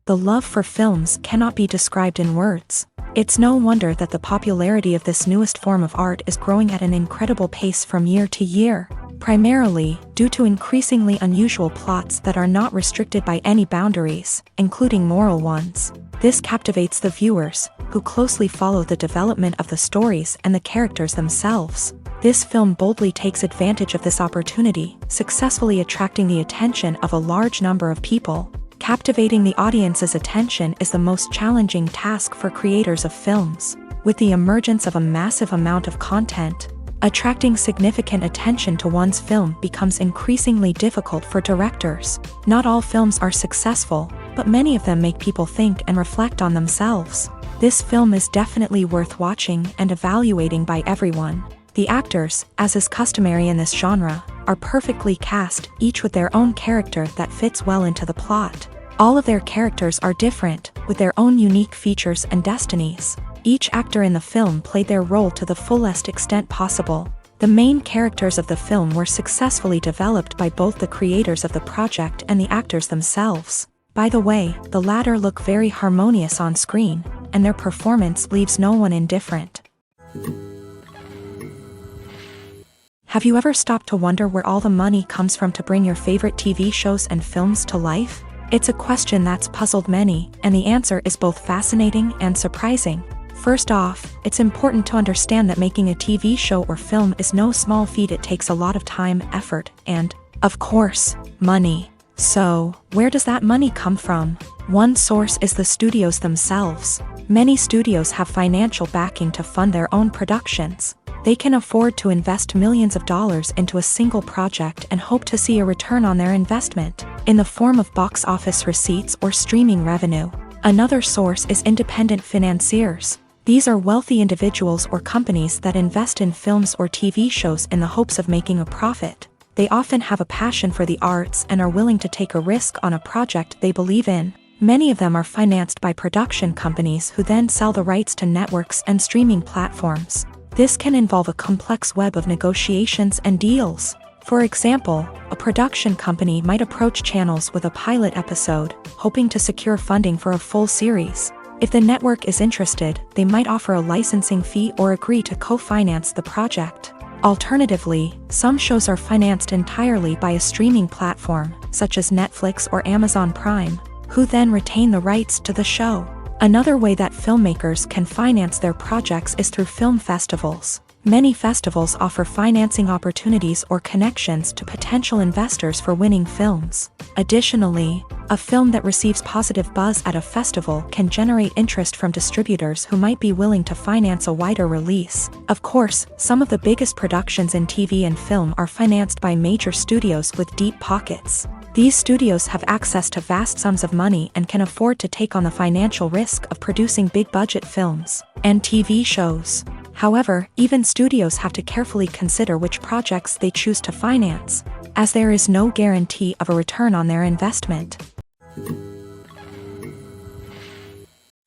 The love for films cannot be described in words. It's no wonder that the popularity of this newest form of art is growing at an incredible pace from year to year, primarily due to increasingly unusual plots that are not restricted by any boundaries, including moral ones. This captivates the viewers, who closely follow the development of the stories and the characters themselves. This film boldly takes advantage of this opportunity, successfully attracting the attention of a large number of people. Captivating the audience's attention is the most challenging task for creators of films. With the emergence of a massive amount of content, attracting significant attention to one's film becomes increasingly difficult for directors. Not all films are successful, but many of them make people think and reflect on themselves. This film is definitely worth watching and evaluating by everyone. The actors, as is customary in this genre, are perfectly cast, each with their own character that fits well into the plot. All of their characters are different, with their own unique features and destinies. Each actor in the film played their role to the fullest extent possible. The main characters of the film were successfully developed by both the creators of the project and the actors themselves. By the way, the latter look very harmonious on screen, and their performance leaves no one indifferent. Have you ever stopped to wonder where all the money comes from to bring your favorite TV shows and films to life? It's a question that's puzzled many, and the answer is both fascinating and surprising. First off, it's important to understand that making a TV show or film is no small feat. It takes a lot of time, effort, and, of course, money. So, where does that money come from? One source is the studios themselves. Many studios have financial backing to fund their own productions. They can afford to invest millions of dollars into a single project and hope to see a return on their investment, in the form of box office receipts or streaming revenue. Another source is independent financiers. These are wealthy individuals or companies that invest in films or TV shows in the hopes of making a profit. They often have a passion for the arts and are willing to take a risk on a project they believe in. Many of them are financed by production companies who then sell the rights to networks and streaming platforms. This can involve a complex web of negotiations and deals. For example, a production company might approach channels with a pilot episode, hoping to secure funding for a full series. If the network is interested, they might offer a licensing fee or agree to co-finance the project. Alternatively, some shows are financed entirely by a streaming platform, such as Netflix or Amazon Prime, who then retain the rights to the show. Another way that filmmakers can finance their projects is through film festivals. Many festivals offer financing opportunities or connections to potential investors for winning films. Additionally, a film that receives positive buzz at a festival can generate interest from distributors who might be willing to finance a wider release. Of course, some of the biggest productions in TV and film are financed by major studios with deep pockets. These studios have access to vast sums of money and can afford to take on the financial risk of producing big-budget films and TV shows. However, even studios have to carefully consider which projects they choose to finance, as there is no guarantee of a return on their investment.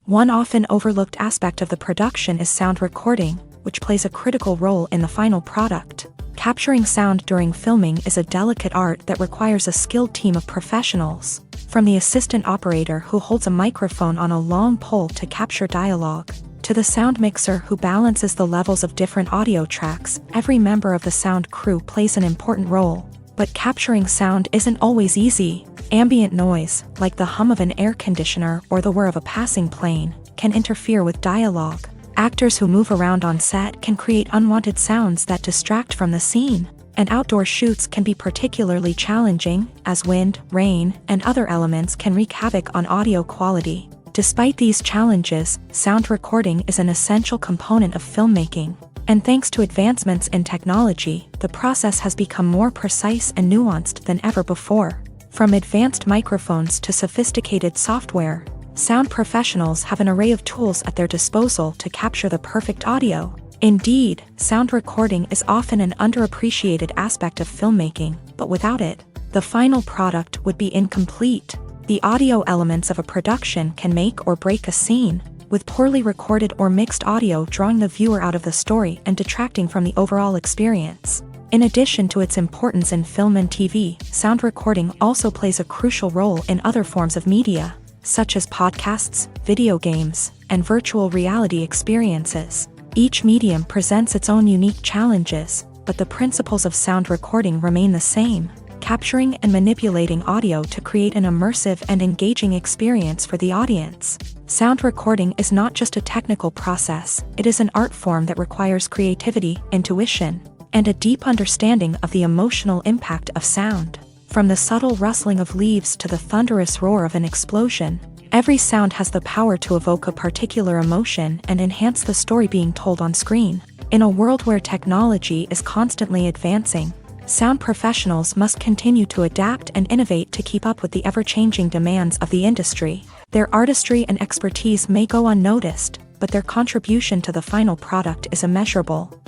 One often overlooked aspect of the production is sound recording, which plays a critical role in the final product. Capturing sound during filming is a delicate art that requires a skilled team of professionals, from the assistant operator who holds a microphone on a long pole to capture dialogue, to the sound mixer who balances the levels of different audio tracks. Every member of the sound crew plays an important role. But capturing sound isn't always easy. Ambient noise, like the hum of an air conditioner or the whir of a passing plane, can interfere with dialogue. Actors who move around on set can create unwanted sounds that distract from the scene, and outdoor shoots can be particularly challenging, as wind, rain, and other elements can wreak havoc on audio quality. Despite these challenges, sound recording is an essential component of filmmaking, and thanks to advancements in technology, the process has become more precise and nuanced than ever before. From advanced microphones to sophisticated software, sound professionals have an array of tools at their disposal to capture the perfect audio. Indeed, sound recording is often an underappreciated aspect of filmmaking, but without it, the final product would be incomplete. The audio elements of a production can make or break a scene, with poorly recorded or mixed audio drawing the viewer out of the story and detracting from the overall experience. In addition to its importance in film and TV, sound recording also plays a crucial role in other forms of media. such as podcasts, video games, and virtual reality experiences. Each medium presents its own unique challenges, but the principles of sound recording remain the same, capturing and manipulating audio to create an immersive and engaging experience for the audience. Sound recording is not just a technical process, it is an art form that requires creativity, intuition, and a deep understanding of the emotional impact of sound. From the subtle rustling of leaves to the thunderous roar of an explosion, every sound has the power to evoke a particular emotion and enhance the story being told on screen. In a world where technology is constantly advancing, sound professionals must continue to adapt and innovate to keep up with the ever-changing demands of the industry. Their artistry and expertise may go unnoticed, but their contribution to the final product is immeasurable.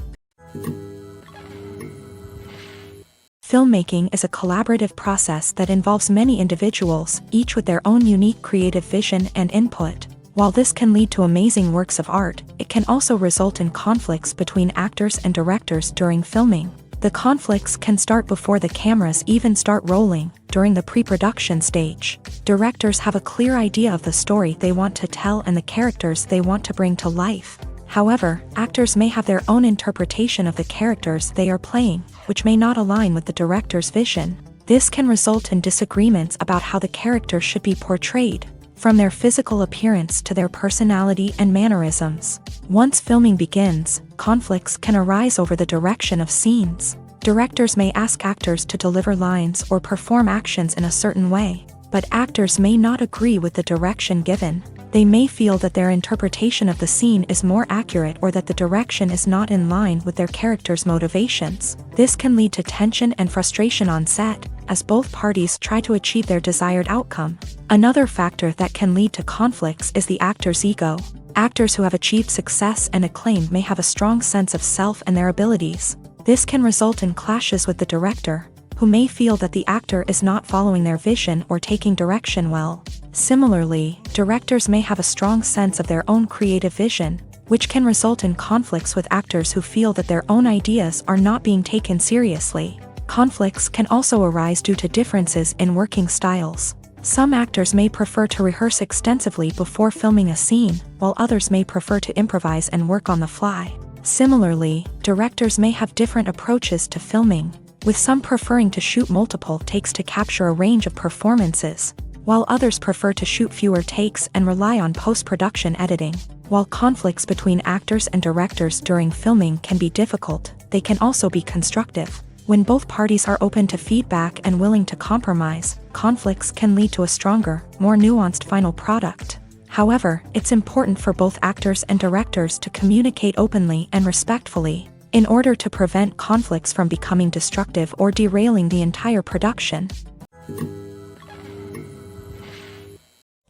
Filmmaking is a collaborative process that involves many individuals, each with their own unique creative vision and input. While this can lead to amazing works of art, it can also result in conflicts between actors and directors during filming. The conflicts can start before the cameras even start rolling, during the pre-production stage. Directors have a clear idea of the story they want to tell and the characters they want to bring to life. However, actors may have their own interpretation of the characters they are playing, which may not align with the director's vision. This can result in disagreements about how the character should be portrayed, from their physical appearance to their personality and mannerisms. Once filming begins, conflicts can arise over the direction of scenes. Directors may ask actors to deliver lines or perform actions in a certain way, but actors may not agree with the direction given. They may feel that their interpretation of the scene is more accurate or that the direction is not in line with their character's motivations. This can lead to tension and frustration on set, as both parties try to achieve their desired outcome. Another factor that can lead to conflicts is the actor's ego. Actors who have achieved success and acclaim may have a strong sense of self and their abilities. This can result in clashes with the director, who may feel that the actor is not following their vision or taking direction well. Similarly, directors may have a strong sense of their own creative vision, which can result in conflicts with actors who feel that their own ideas are not being taken seriously. Conflicts can also arise due to differences in working styles. Some actors may prefer to rehearse extensively before filming a scene, while others may prefer to improvise and work on the fly. Similarly, directors may have different approaches to filming, with some preferring to shoot multiple takes to capture a range of performances, while others prefer to shoot fewer takes and rely on post-production editing. While conflicts between actors and directors during filming can be difficult, they can also be constructive. When both parties are open to feedback and willing to compromise, conflicts can lead to a stronger, more nuanced final product. However, it's important for both actors and directors to communicate openly and respectfully, in order to prevent conflicts from becoming destructive or derailing the entire production.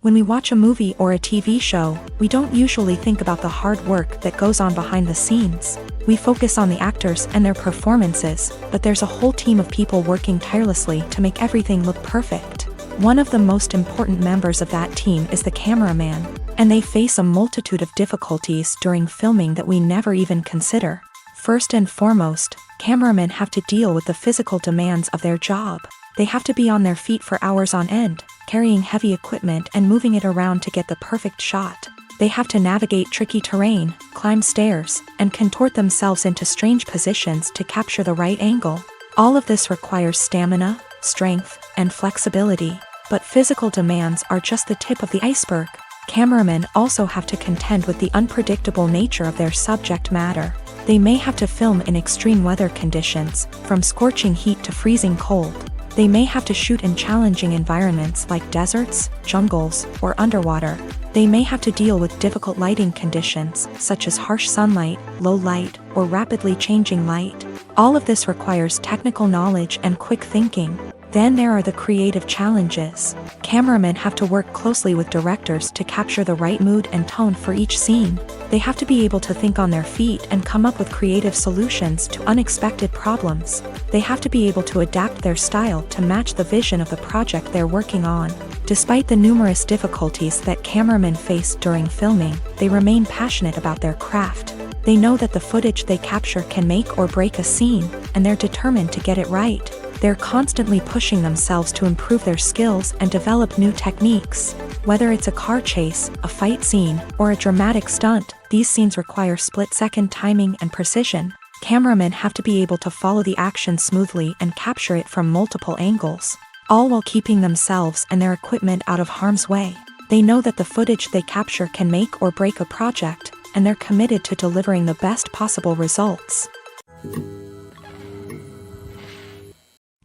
When we watch a movie or a TV show, we don't usually think about the hard work that goes on behind the scenes. We focus on the actors and their performances, but there's a whole team of people working tirelessly to make everything look perfect. One of the most important members of that team is the cameraman, and they face a multitude of difficulties during filming that we never even consider. First and foremost, cameramen have to deal with the physical demands of their job. They have to be on their feet for hours on end, carrying heavy equipment and moving it around to get the perfect shot. They have to navigate tricky terrain, climb stairs, and contort themselves into strange positions to capture the right angle. All of this requires stamina, strength, and flexibility. But physical demands are just the tip of the iceberg. Cameramen also have to contend with the unpredictable nature of their subject matter. They may have to film in extreme weather conditions, from scorching heat to freezing cold. They may have to shoot in challenging environments like deserts, jungles, or underwater. They may have to deal with difficult lighting conditions, such as harsh sunlight, low light, or rapidly changing light. All of this requires technical knowledge and quick thinking. Then there are the creative challenges. Cameramen have to work closely with directors to capture the right mood and tone for each scene. They have to be able to think on their feet and come up with creative solutions to unexpected problems. They have to be able to adapt their style to match the vision of the project they're working on. Despite the numerous difficulties that cameramen face during filming, they remain passionate about their craft. They know that the footage they capture can make or break a scene, and they're determined to get it right. They're constantly pushing themselves to improve their skills and develop new techniques. Whether it's a car chase, a fight scene, or a dramatic stunt, these scenes require split-second timing and precision. Cameramen have to be able to follow the action smoothly and capture it from multiple angles, all while keeping themselves and their equipment out of harm's way. They know that the footage they capture can make or break a project, and they're committed to delivering the best possible results.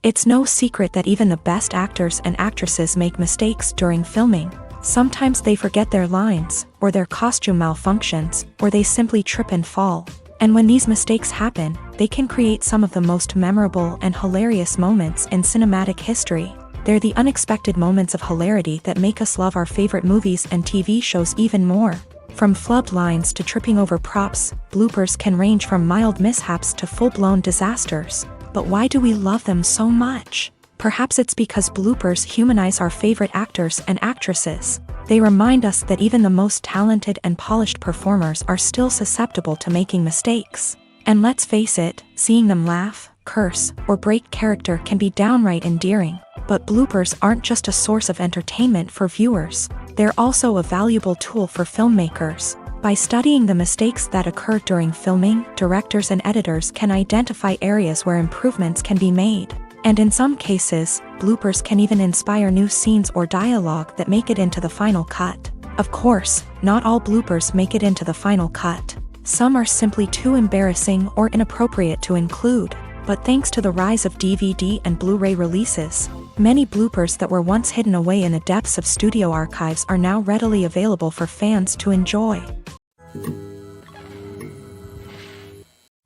It's no secret that even the best actors and actresses make mistakes during filming. Sometimes they forget their lines, or their costume malfunctions, or they simply trip and fall. And when these mistakes happen, they can create some of the most memorable and hilarious moments in cinematic history. They're the unexpected moments of hilarity that make us love our favorite movies and TV shows even more. From flubbed lines to tripping over props, bloopers can range from mild mishaps to full-blown disasters. But why do we love them so much? Perhaps it's because bloopers humanize our favorite actors and actresses. They remind us that even the most talented and polished performers are still susceptible to making mistakes. And let's face it, seeing them laugh, curse, or break character can be downright endearing. But bloopers aren't just a source of entertainment for viewers. They're also a valuable tool for filmmakers. By studying the mistakes that occur during filming, directors and editors can identify areas where improvements can be made. And in some cases, bloopers can even inspire new scenes or dialogue that make it into the final cut. Of course, not all bloopers make it into the final cut. Some are simply too embarrassing or inappropriate to include. But thanks to the rise of DVD and Blu-ray releases, many bloopers that were once hidden away in the depths of studio archives are now readily available for fans to enjoy.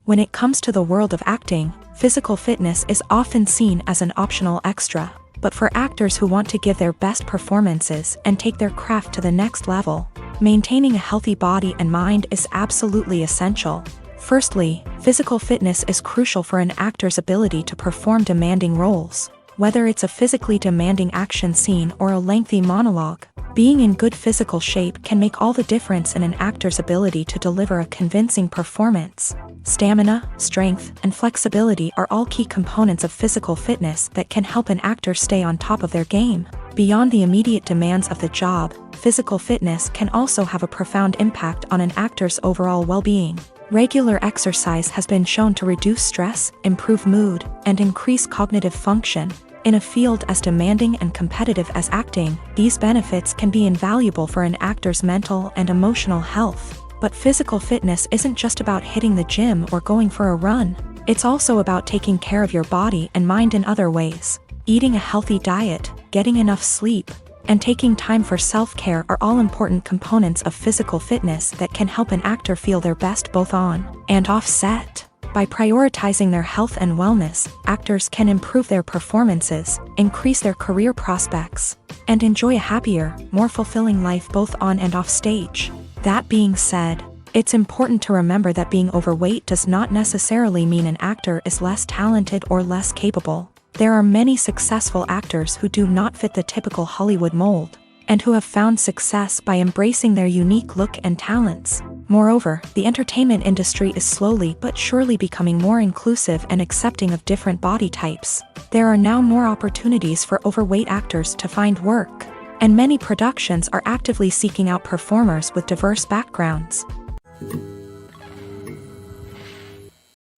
When it comes to the world of acting, physical fitness is often seen as an optional extra. But for actors who want to give their best performances and take their craft to the next level, maintaining a healthy body and mind is absolutely essential. Firstly, physical fitness is crucial for an actor's ability to perform demanding roles. Whether it's a physically demanding action scene or a lengthy monologue, being in good physical shape can make all the difference in an actor's ability to deliver a convincing performance. Stamina, strength, and flexibility are all key components of physical fitness that can help an actor stay on top of their game. Beyond the immediate demands of the job, physical fitness can also have a profound impact on an actor's overall well-being. Regular exercise has been shown to reduce stress, improve mood, and increase cognitive function. In a field as demanding and competitive as acting, these benefits can be invaluable for an actor's mental and emotional health. But physical fitness isn't just about hitting the gym or going for a run. It's also about taking care of your body and mind in other ways. Eating a healthy diet, getting enough sleep, and taking time for self-care are all important components of physical fitness that can help an actor feel their best both on and off set. By prioritizing their health and wellness, actors can improve their performances, increase their career prospects, and enjoy a happier, more fulfilling life both on and off stage. That being said, it's important to remember that being overweight does not necessarily mean an actor is less talented or less capable. There are many successful actors who do not fit the typical Hollywood mold, and who have found success by embracing their unique look and talents. Moreover, the entertainment industry is slowly but surely becoming more inclusive and accepting of different body types. There are now more opportunities for overweight actors to find work, and many productions are actively seeking out performers with diverse backgrounds.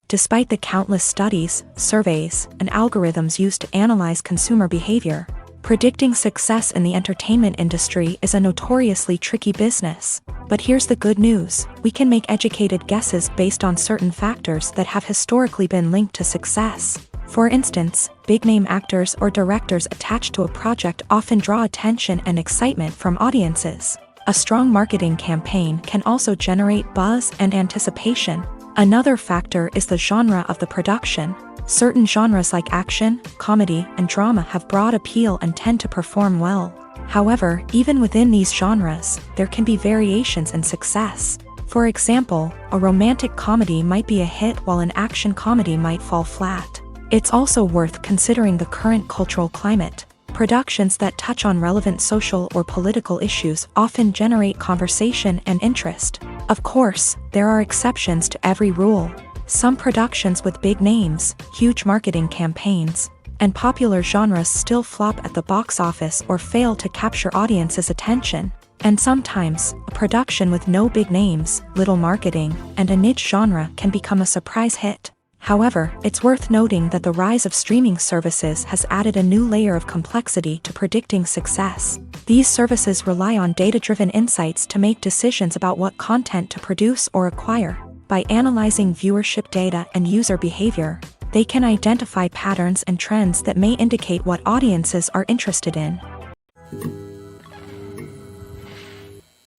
Despite the countless studies, surveys, and algorithms used to analyze consumer behavior, predicting success in the entertainment industry is a notoriously tricky business. But here's the good news: we can make educated guesses based on certain factors that have historically been linked to success. For instance, big-name actors or directors attached to a project often draw attention and excitement from audiences. A strong marketing campaign can also generate buzz and anticipation. Another factor is the genre of the production. Certain genres like action, comedy, and drama have broad appeal and tend to perform well. However, even within these genres, there can be variations in success. For example, a romantic comedy might be a hit while an action comedy might fall flat. It's also worth considering the current cultural climate. Productions that touch on relevant social or political issues often generate conversation and interest. Of course, there are exceptions to every rule. Some productions with big names, huge marketing campaigns, and popular genres still flop at the box office or fail to capture audiences' attention. And sometimes, a production with no big names, little marketing, and a niche genre can become a surprise hit. However, it's worth noting that the rise of streaming services has added a new layer of complexity to predicting success. These services rely on data-driven insights to make decisions about what content to produce or acquire. By analyzing viewership data and user behavior, they can identify patterns and trends that may indicate what audiences are interested in.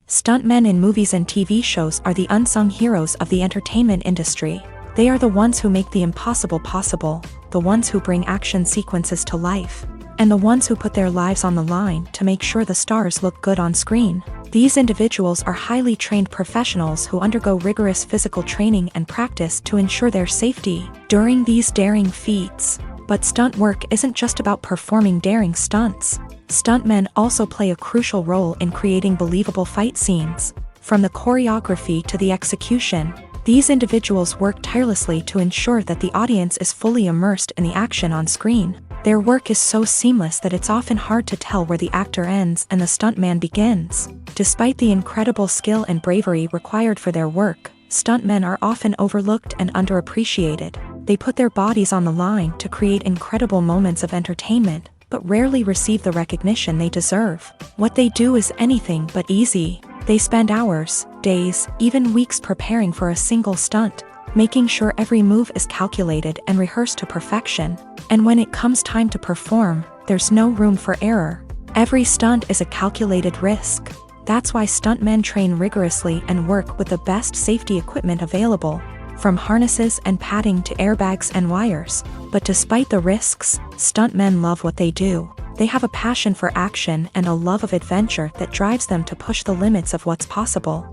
Stuntmen in movies and TV shows are the unsung heroes of the entertainment industry. They are the ones who make the impossible possible, the ones who bring action sequences to life, and the ones who put their lives on the line to make sure the stars look good on screen. These individuals are highly trained professionals who undergo rigorous physical training and practice to ensure their safety during these daring feats. But stunt work isn't just about performing daring stunts. Stuntmen also play a crucial role in creating believable fight scenes. From the choreography to the execution, these individuals work tirelessly to ensure that the audience is fully immersed in the action on screen. Their work is so seamless that it's often hard to tell where the actor ends and the stuntman begins. Despite the incredible skill and bravery required for their work, stuntmen are often overlooked and underappreciated. They put their bodies on the line to create incredible moments of entertainment, but rarely receive the recognition they deserve. What they do is anything but easy. They spend hours, days, even weeks preparing for a single stunt, making sure every move is calculated and rehearsed to perfection. And when it comes time to perform, there's no room for error. Every stunt is a calculated risk. That's why stuntmen train rigorously and work with the best safety equipment available, from harnesses and padding to airbags and wires. But despite the risks, stuntmen love what they do. They have a passion for action and a love of adventure that drives them to push the limits of what's possible.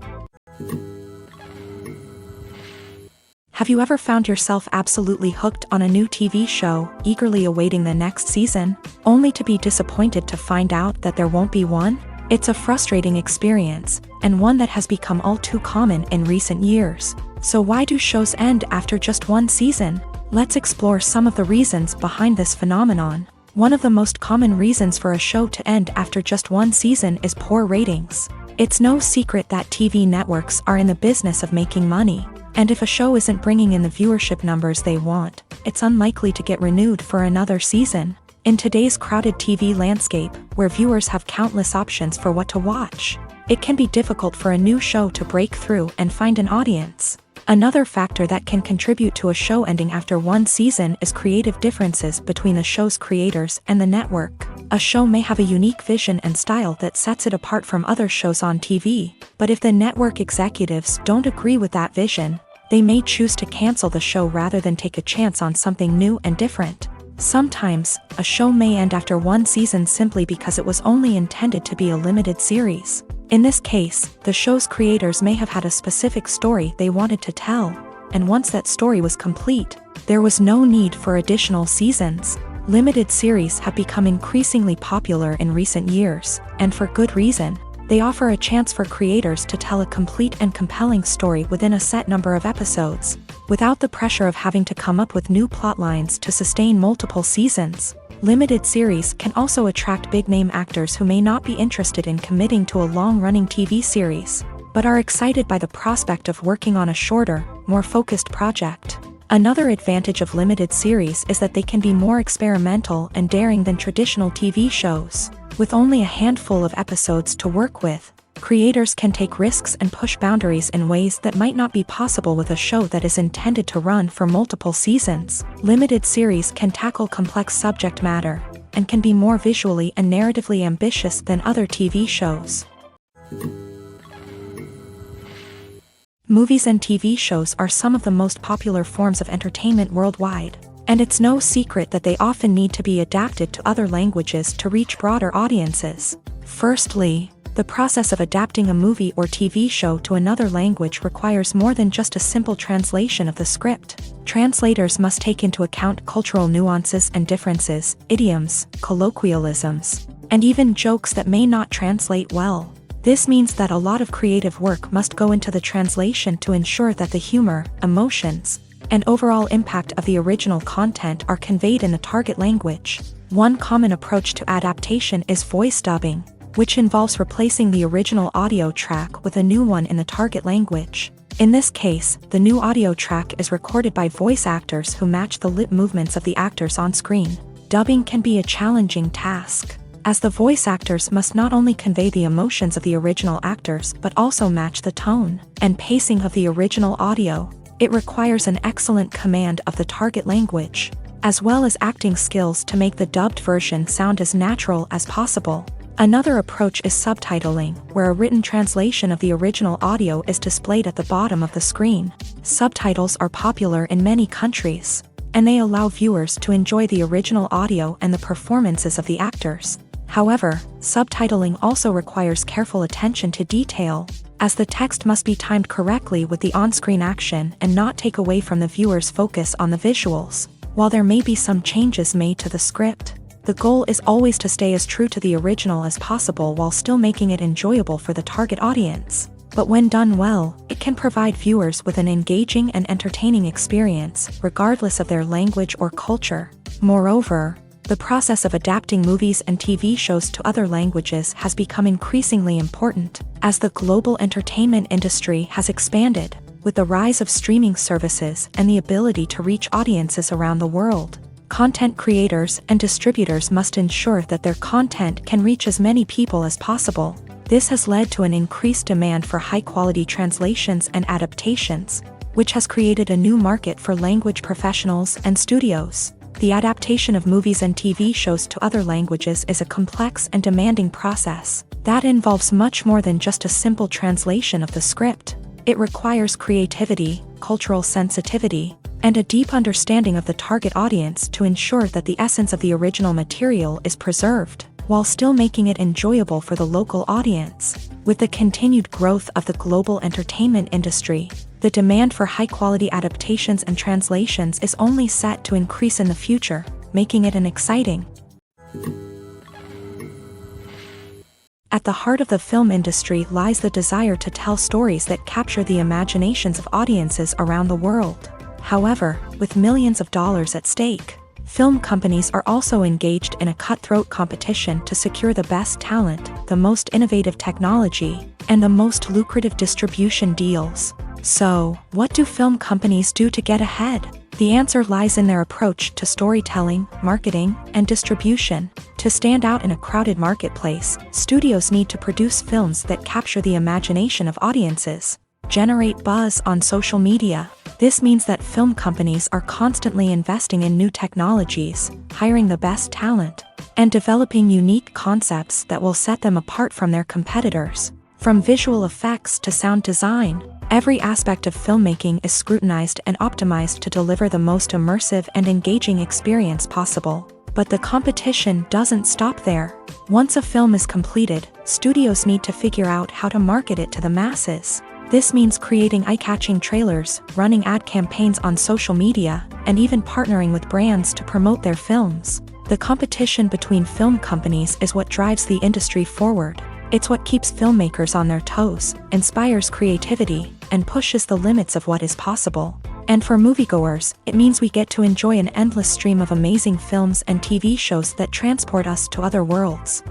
Have you ever found yourself absolutely hooked on a new TV show, eagerly awaiting the next season, only to be disappointed to find out that there won't be one? It's a frustrating experience, and one that has become all too common in recent years. So why do shows end after just one season? Let's explore some of the reasons behind this phenomenon. One of the most common reasons for a show to end after just one season is poor ratings. It's no secret that TV networks are in the business of making money, and if a show isn't bringing in the viewership numbers they want, it's unlikely to get renewed for another season. In today's crowded TV landscape, where viewers have countless options for what to watch, it can be difficult for a new show to break through and find an audience. Another factor that can contribute to a show ending after one season is creative differences between the show's creators and the network. A show may have a unique vision and style that sets it apart from other shows on TV, but if the network executives don't agree with that vision, they may choose to cancel the show rather than take a chance on something new and different. Sometimes, a show may end after one season simply because it was only intended to be a limited series. In this case, the show's creators may have had a specific story they wanted to tell, and once that story was complete, there was no need for additional seasons. Limited series have become increasingly popular in recent years, and for good reason. They offer a chance for creators to tell a complete and compelling story within a set number of episodes, without the pressure of having to come up with new plotlines to sustain multiple seasons. Limited series can also attract big-name actors who may not be interested in committing to a long-running TV series, but are excited by the prospect of working on a shorter, more focused project. Another advantage of limited series is that they can be more experimental and daring than traditional TV shows. With only a handful of episodes to work with, creators can take risks and push boundaries in ways that might not be possible with a show that is intended to run for multiple seasons. Limited series can tackle complex subject matter, and can be more visually and narratively ambitious than other TV shows. Movies and TV shows are some of the most popular forms of entertainment worldwide, and it's no secret that they often need to be adapted to other languages to reach broader audiences. Firstly, the process of adapting a movie or TV show to another language requires more than just a simple translation of the script. Translators must take into account cultural nuances and differences, idioms, colloquialisms, and even jokes that may not translate well. This means that a lot of creative work must go into the translation to ensure that the humor, emotions, and overall impact of the original content are conveyed in the target language. One common approach to adaptation is voice dubbing, which involves replacing the original audio track with a new one in the target language. In this case, the new audio track is recorded by voice actors who match the lip movements of the actors on screen. Dubbing can be a challenging task, as the voice actors must not only convey the emotions of the original actors but also match the tone and pacing of the original audio. It requires an excellent command of the target language, as well as acting skills to make the dubbed version sound as natural as possible. Another approach is subtitling, where a written translation of the original audio is displayed at the bottom of the screen. Subtitles are popular in many countries, and they allow viewers to enjoy the original audio and the performances of the actors. However, subtitling also requires careful attention to detail, as the text must be timed correctly with the on-screen action and not take away from the viewer's focus on the visuals. While there may be some changes made to the script, the goal is always to stay as true to the original as possible while still making it enjoyable for the target audience. But when done well, it can provide viewers with an engaging and entertaining experience, regardless of their language or culture. Moreover, the process of adapting movies and TV shows to other languages has become increasingly important, as the global entertainment industry has expanded, with the rise of streaming services and the ability to reach audiences around the world. Content creators and distributors must ensure that their content can reach as many people as possible. This has led to an increased demand for high-quality translations and adaptations, which has created a new market for language professionals and studios. The adaptation of movies and TV shows to other languages is a complex and demanding process that involves much more than just a simple translation of the script. It requires creativity, cultural sensitivity, and a deep understanding of the target audience to ensure that the essence of the original material is preserved, while still making it enjoyable for the local audience. With the continued growth of the global entertainment industry, the demand for high-quality adaptations and translations is only set to increase in the future, making it an exciting. At the heart of the film industry lies the desire to tell stories that capture the imaginations of audiences around the world. However, with millions of dollars at stake, film companies are also engaged in a cutthroat competition to secure the best talent, the most innovative technology, and the most lucrative distribution deals. So, what do film companies do to get ahead? The answer lies in their approach to storytelling, marketing, and distribution. To stand out in a crowded marketplace, studios need to produce films that capture the imagination of audiences, generate buzz on social media. This means that film companies are constantly investing in new technologies, hiring the best talent, and developing unique concepts that will set them apart from their competitors. From visual effects to sound design, every aspect of filmmaking is scrutinized and optimized to deliver the most immersive and engaging experience possible. But the competition doesn't stop there. Once a film is completed, studios need to figure out how to market it to the masses. This means creating eye-catching trailers, running ad campaigns on social media, and even partnering with brands to promote their films. The competition between film companies is what drives the industry forward. It's what keeps filmmakers on their toes, inspires creativity, and pushes the limits of what is possible. And for moviegoers, it means we get to enjoy an endless stream of amazing films and TV shows that transport us to other worlds.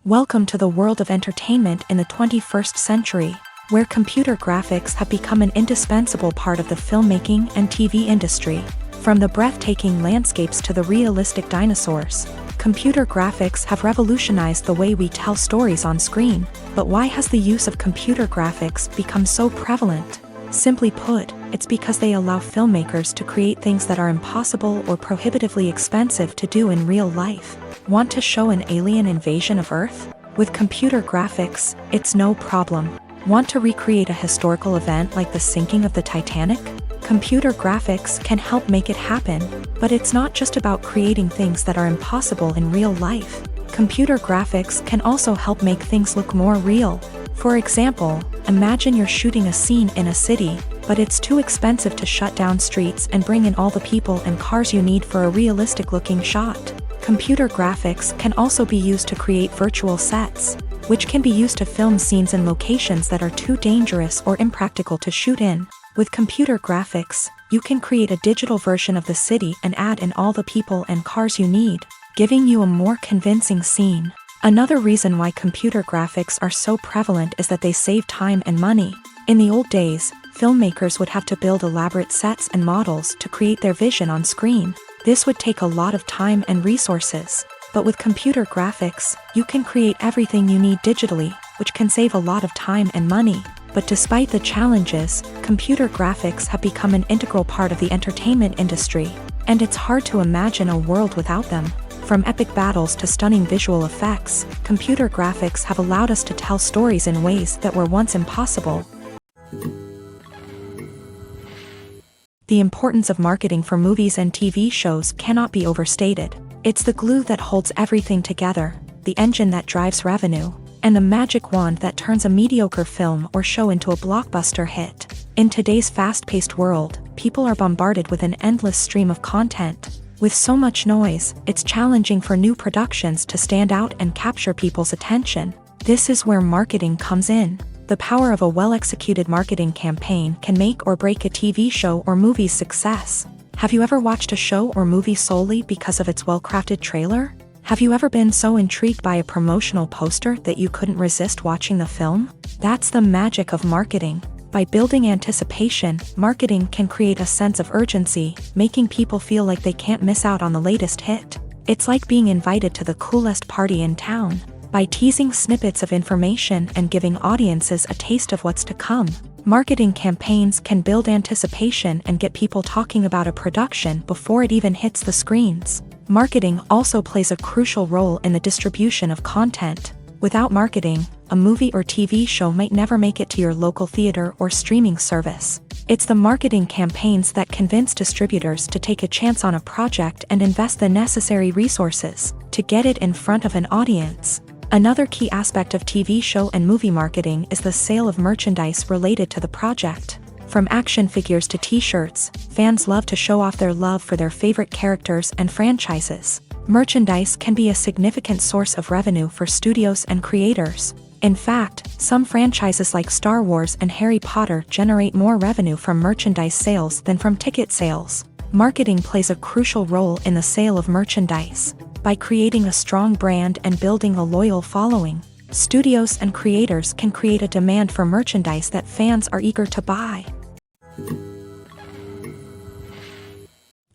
Welcome to the world of entertainment in the 21st century, where computer graphics have become an indispensable part of the filmmaking and TV industry. From the breathtaking landscapes to the realistic dinosaurs, computer graphics have revolutionized the way we tell stories on screen. But why has the use of computer graphics become so prevalent? Simply put, it's because they allow filmmakers to create things that are impossible or prohibitively expensive to do in real life. Want to show an alien invasion of Earth? With computer graphics, it's no problem. Want to recreate a historical event like the sinking of the Titanic? Computer graphics can help make it happen, but it's not just about creating things that are impossible in real life. Computer graphics can also help make things look more real. For example, imagine you're shooting a scene in a city, but it's too expensive to shut down streets and bring in all the people and cars you need for a realistic-looking shot. Computer graphics can also be used to create virtual sets. which can be used to film scenes in locations that are too dangerous or impractical to shoot in. With computer graphics, you can create a digital version of the city and add in all the people and cars you need, giving you a more convincing scene. Another reason why computer graphics are so prevalent is that they save time and money. In the old days, filmmakers would have to build elaborate sets and models to create their vision on screen. This would take a lot of time and resources. But with computer graphics, you can create everything you need digitally, which can save a lot of time and money. But despite the challenges, computer graphics have become an integral part of the entertainment industry, and it's hard to imagine a world without them. From epic battles to stunning visual effects, computer graphics have allowed us to tell stories in ways that were once impossible. The importance of marketing for movies and TV shows cannot be overstated. It's the glue that holds everything together, the engine that drives revenue, and the magic wand that turns a mediocre film or show into a blockbuster hit. In today's fast-paced world, people are bombarded with an endless stream of content. With so much noise, it's challenging for new productions to stand out and capture people's attention. This is where marketing comes in. The power of a well-executed marketing campaign can make or break a TV show or movie's success. Have you ever watched a show or movie solely because of its well-crafted trailer? Have you ever been so intrigued by a promotional poster that you couldn't resist watching the film? That's the magic of marketing. By building anticipation, marketing can create a sense of urgency, making people feel like they can't miss out on the latest hit. It's like being invited to the coolest party in town. By teasing snippets of information and giving audiences a taste of what's to come, marketing campaigns can build anticipation and get people talking about a production before it even hits the screens. Marketing also plays a crucial role in the distribution of content. Without marketing, a movie or TV show might never make it to your local theater or streaming service. It's the marketing campaigns that convince distributors to take a chance on a project and invest the necessary resources to get it in front of an audience. Another key aspect of TV show and movie marketing is the sale of merchandise related to the project. From action figures to t-shirts, fans love to show off their love for their favorite characters and franchises. Merchandise can be a significant source of revenue for studios and creators. In fact, some franchises like Star Wars and Harry Potter generate more revenue from merchandise sales than from ticket sales. Marketing plays a crucial role in the sale of merchandise. By creating a strong brand and building a loyal following, studios and creators can create a demand for merchandise that fans are eager to buy.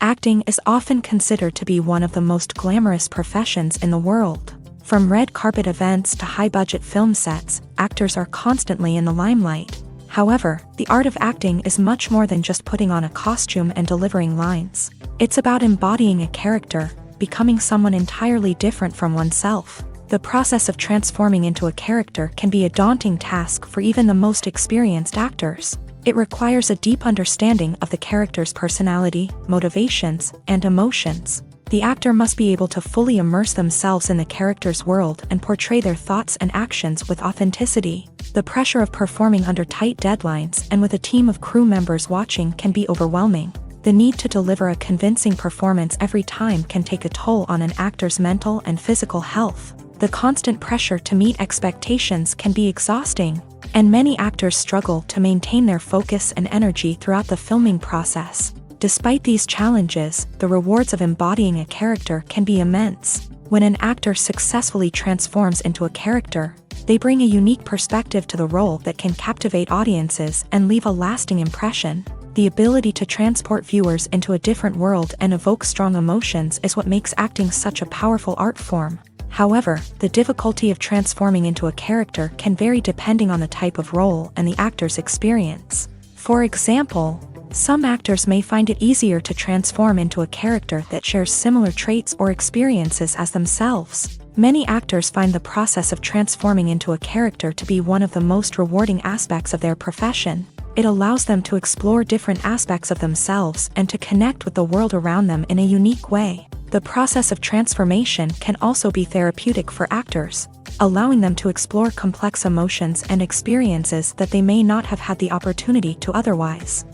Acting is often considered to be one of the most glamorous professions in the world. From red carpet events to high-budget film sets, actors are constantly in the limelight. However, the art of acting is much more than just putting on a costume and delivering lines. It's about embodying a character, becoming someone entirely different from oneself. The process of transforming into a character can be a daunting task for even the most experienced actors. It requires a deep understanding of the character's personality, motivations, and emotions. The actor must be able to fully immerse themselves in the character's world and portray their thoughts and actions with authenticity. The pressure of performing under tight deadlines and with a team of crew members watching can be overwhelming. The need to deliver a convincing performance every time can take a toll on an actor's mental and physical health. The constant pressure to meet expectations can be exhausting, and many actors struggle to maintain their focus and energy throughout the filming process. Despite these challenges, the rewards of embodying a character can be immense. When an actor successfully transforms into a character, they bring a unique perspective to the role that can captivate audiences and leave a lasting impression. The ability to transport viewers into a different world and evoke strong emotions is what makes acting such a powerful art form. However, the difficulty of transforming into a character can vary depending on the type of role and the actor's experience. For example, some actors may find it easier to transform into a character that shares similar traits or experiences as themselves. Many actors find the process of transforming into a character to be one of the most rewarding aspects of their profession. It allows them to explore different aspects of themselves and to connect with the world around them in a unique way. The process of transformation can also be therapeutic for actors, allowing them to explore complex emotions and experiences that they may not have had the opportunity to otherwise.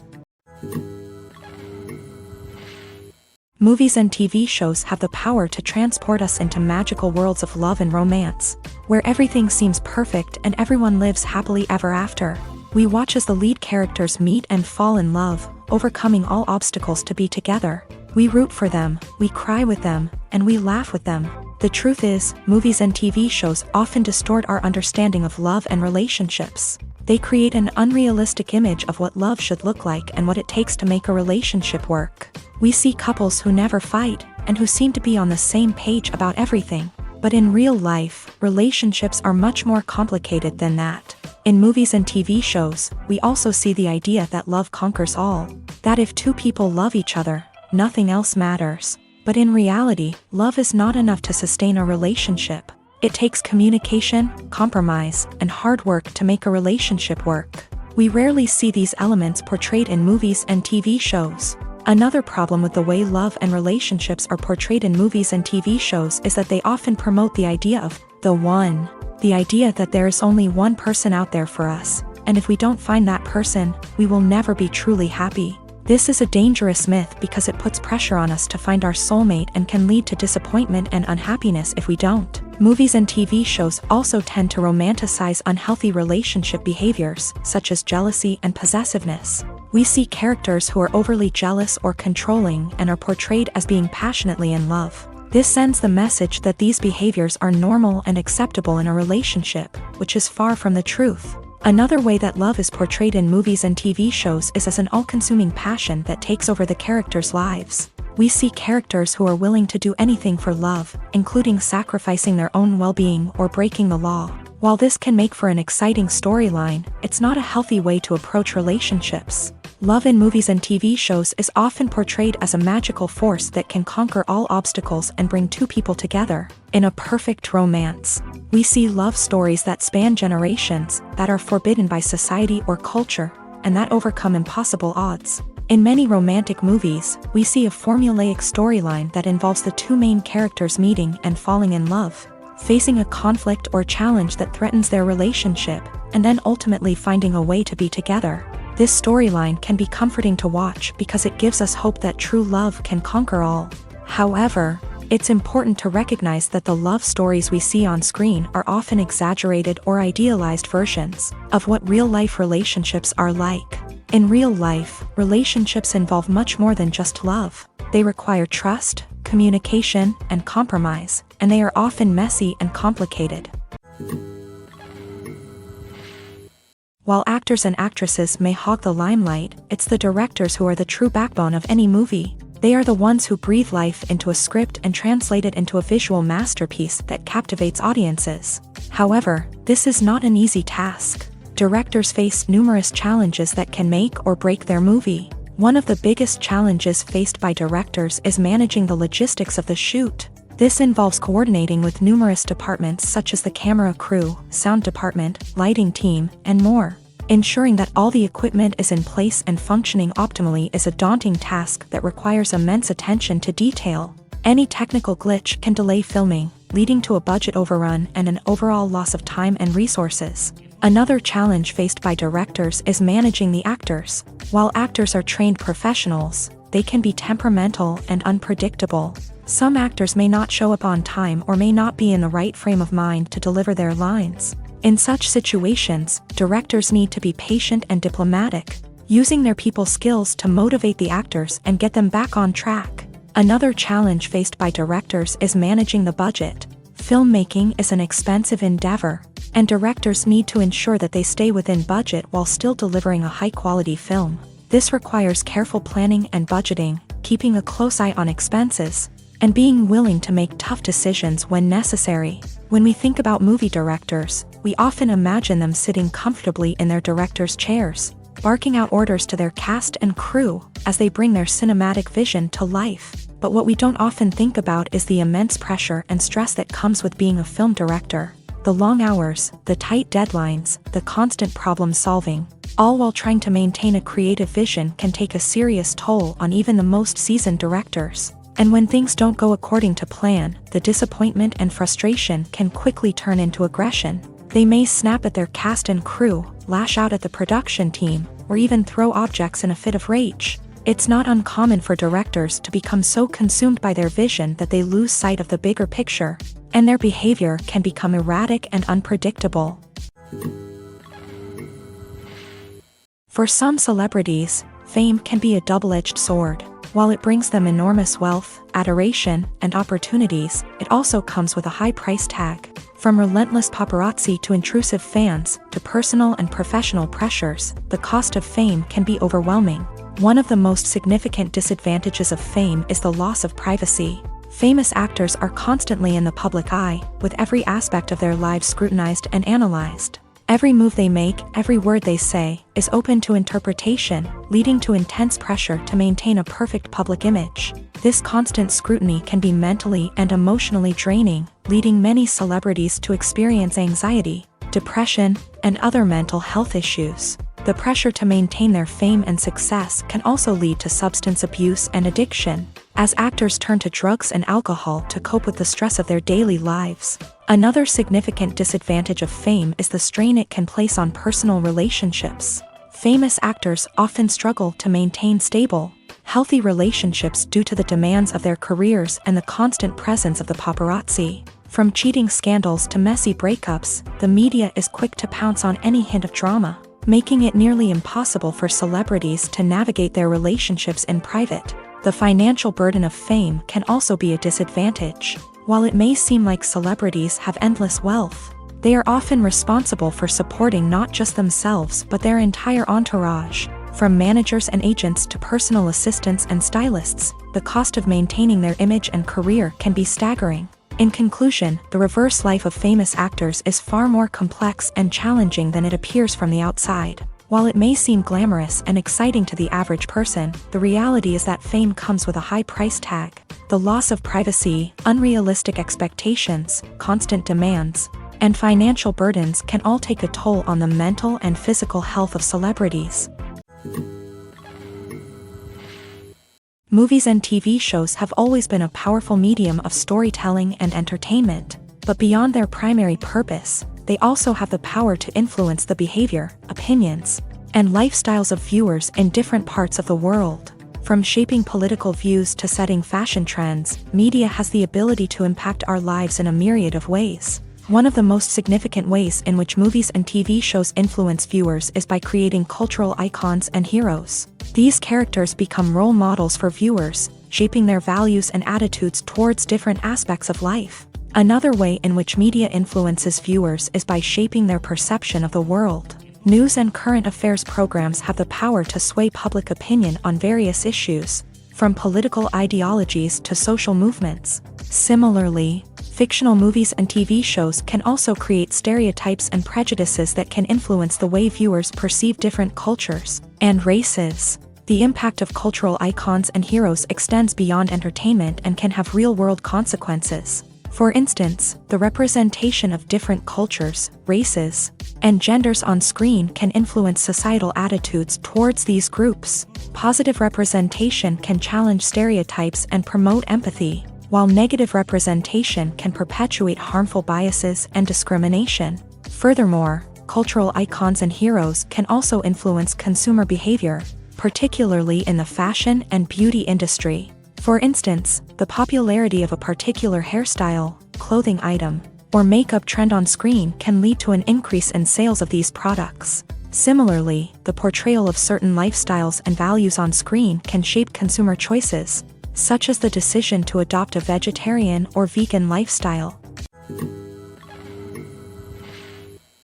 Movies and TV shows have the power to transport us into magical worlds of love and romance. where everything seems perfect and everyone lives happily ever after. We watch as the lead characters meet and fall in love, overcoming all obstacles to be together. We root for them, we cry with them, and we laugh with them. The truth is, movies and TV shows often distort our understanding of love and relationships. They create an unrealistic image of what love should look like and what it takes to make a relationship work. We see couples who never fight, and who seem to be on the same page about everything. But in real life, relationships are much more complicated than that. In movies and TV shows, we also see the idea that love conquers all. That if two people love each other, nothing else matters. But in reality, love is not enough to sustain a relationship. It takes communication, compromise, and hard work to make a relationship work. We rarely see these elements portrayed in movies and TV shows. Another problem with the way love and relationships are portrayed in movies and TV shows is that they often promote the idea of the one. The idea that there is only one person out there for us, and if we don't find that person, we will never be truly happy. This is a dangerous myth because it puts pressure on us to find our soulmate and can lead to disappointment and unhappiness if we don't. Movies and TV shows also tend to romanticize unhealthy relationship behaviors, such as jealousy and possessiveness. We see characters who are overly jealous or controlling and are portrayed as being passionately in love. This sends the message that these behaviors are normal and acceptable in a relationship, which is far from the truth. Another way that love is portrayed in movies and TV shows is as an all-consuming passion that takes over the characters' lives. We see characters who are willing to do anything for love, including sacrificing their own well-being or breaking the law. While this can make for an exciting storyline, it's not a healthy way to approach relationships. Love in movies and TV shows is often portrayed as a magical force that can conquer all obstacles and bring two people together. In a perfect romance, we see love stories that span generations, that are forbidden by society or culture, and that overcome impossible odds. In many romantic movies, we see a formulaic storyline that involves the two main characters meeting and falling in love, facing a conflict or challenge that threatens their relationship, and then ultimately finding a way to be together. This storyline can be comforting to watch because it gives us hope that true love can conquer all. However, it's important to recognize that the love stories we see on screen are often exaggerated or idealized versions of what real-life relationships are like. In real life, relationships involve much more than just love. They require trust, communication, and compromise, and they are often messy and complicated. While actors and actresses may hog the limelight, it's the directors who are the true backbone of any movie. They are the ones who breathe life into a script and translate it into a visual masterpiece that captivates audiences. However, this is not an easy task. Directors face numerous challenges that can make or break their movie. One of the biggest challenges faced by directors is managing the logistics of the shoot. This involves coordinating with numerous departments such as the camera crew, sound department, lighting team, and more. Ensuring that all the equipment is in place and functioning optimally is a daunting task that requires immense attention to detail. Any technical glitch can delay filming, leading to a budget overrun and an overall loss of time and resources. Another challenge faced by directors is managing the actors. While actors are trained professionals, they can be temperamental and unpredictable. Some actors may not show up on time or may not be in the right frame of mind to deliver their lines. In such situations, directors need to be patient and diplomatic, using their people skills to motivate the actors and get them back on track. Another challenge faced by directors is managing the budget. Filmmaking is an expensive endeavor, and directors need to ensure that they stay within budget while still delivering a high-quality film. This requires careful planning and budgeting, keeping a close eye on expenses, and being willing to make tough decisions when necessary. When we think about movie directors, we often imagine them sitting comfortably in their director's chairs, barking out orders to their cast and crew as they bring their cinematic vision to life. But what we don't often think about is the immense pressure and stress that comes with being a film director. The long hours, the tight deadlines, the constant problem solving, all while trying to maintain a creative vision can take a serious toll on even the most seasoned directors. And when things don't go according to plan, the disappointment and frustration can quickly turn into aggression. They may snap at their cast and crew, lash out at the production team, or even throw objects in a fit of rage. It's not uncommon for directors to become so consumed by their vision that they lose sight of the bigger picture, and their behavior can become erratic and unpredictable. For some celebrities, fame can be a double-edged sword. While it brings them enormous wealth, adoration, and opportunities, it also comes with a high price tag. From relentless paparazzi to intrusive fans, to personal and professional pressures, the cost of fame can be overwhelming. One of the most significant disadvantages of fame is the loss of privacy. Famous actors are constantly in the public eye, with every aspect of their lives scrutinized and analyzed. Every move they make, every word they say, is open to interpretation, leading to intense pressure to maintain a perfect public image. This constant scrutiny can be mentally and emotionally draining, leading many celebrities to experience anxiety, depression, and other mental health issues. The pressure to maintain their fame and success can also lead to substance abuse and addiction, as actors turn to drugs and alcohol to cope with the stress of their daily lives. Another significant disadvantage of fame is the strain it can place on personal relationships. Famous actors often struggle to maintain stable, healthy relationships due to the demands of their careers and the constant presence of the paparazzi. From cheating scandals to messy breakups, the media is quick to pounce on any hint of drama, making it nearly impossible for celebrities to navigate their relationships in private. The financial burden of fame can also be a disadvantage. While it may seem like celebrities have endless wealth, they are often responsible for supporting not just themselves but their entire entourage. From managers and agents to personal assistants and stylists, the cost of maintaining their image and career can be staggering. In conclusion, the reverse life of famous actors is far more complex and challenging than it appears from the outside. While it may seem glamorous and exciting to the average person, the reality is that fame comes with a high price tag. The loss of privacy, unrealistic expectations, constant demands, and financial burdens can all take a toll on the mental and physical health of celebrities. Movies and TV shows have always been a powerful medium of storytelling and entertainment, but beyond their primary purpose, they also have the power to influence the behavior, opinions, and lifestyles of viewers in different parts of the world. From shaping political views to setting fashion trends, media has the ability to impact our lives in a myriad of ways. One of the most significant ways in which movies and TV shows influence viewers is by creating cultural icons and heroes. These characters become role models for viewers, shaping their values and attitudes towards different aspects of life. Another way in which media influences viewers is by shaping their perception of the world. News and current affairs programs have the power to sway public opinion on various issues, from political ideologies to social movements. Similarly, fictional movies and TV shows can also create stereotypes and prejudices that can influence the way viewers perceive different cultures and races. The impact of cultural icons and heroes extends beyond entertainment and can have real-world consequences. For instance, the representation of different cultures, races, and genders on screen can influence societal attitudes towards these groups. Positive representation can challenge stereotypes and promote empathy, while negative representation can perpetuate harmful biases and discrimination. Furthermore, cultural icons and heroes can also influence consumer behavior, particularly in the fashion and beauty industry. For instance, the popularity of a particular hairstyle, clothing item, or makeup trend on screen can lead to an increase in sales of these products. Similarly, the portrayal of certain lifestyles and values on screen can shape consumer choices, such as the decision to adopt a vegetarian or vegan lifestyle.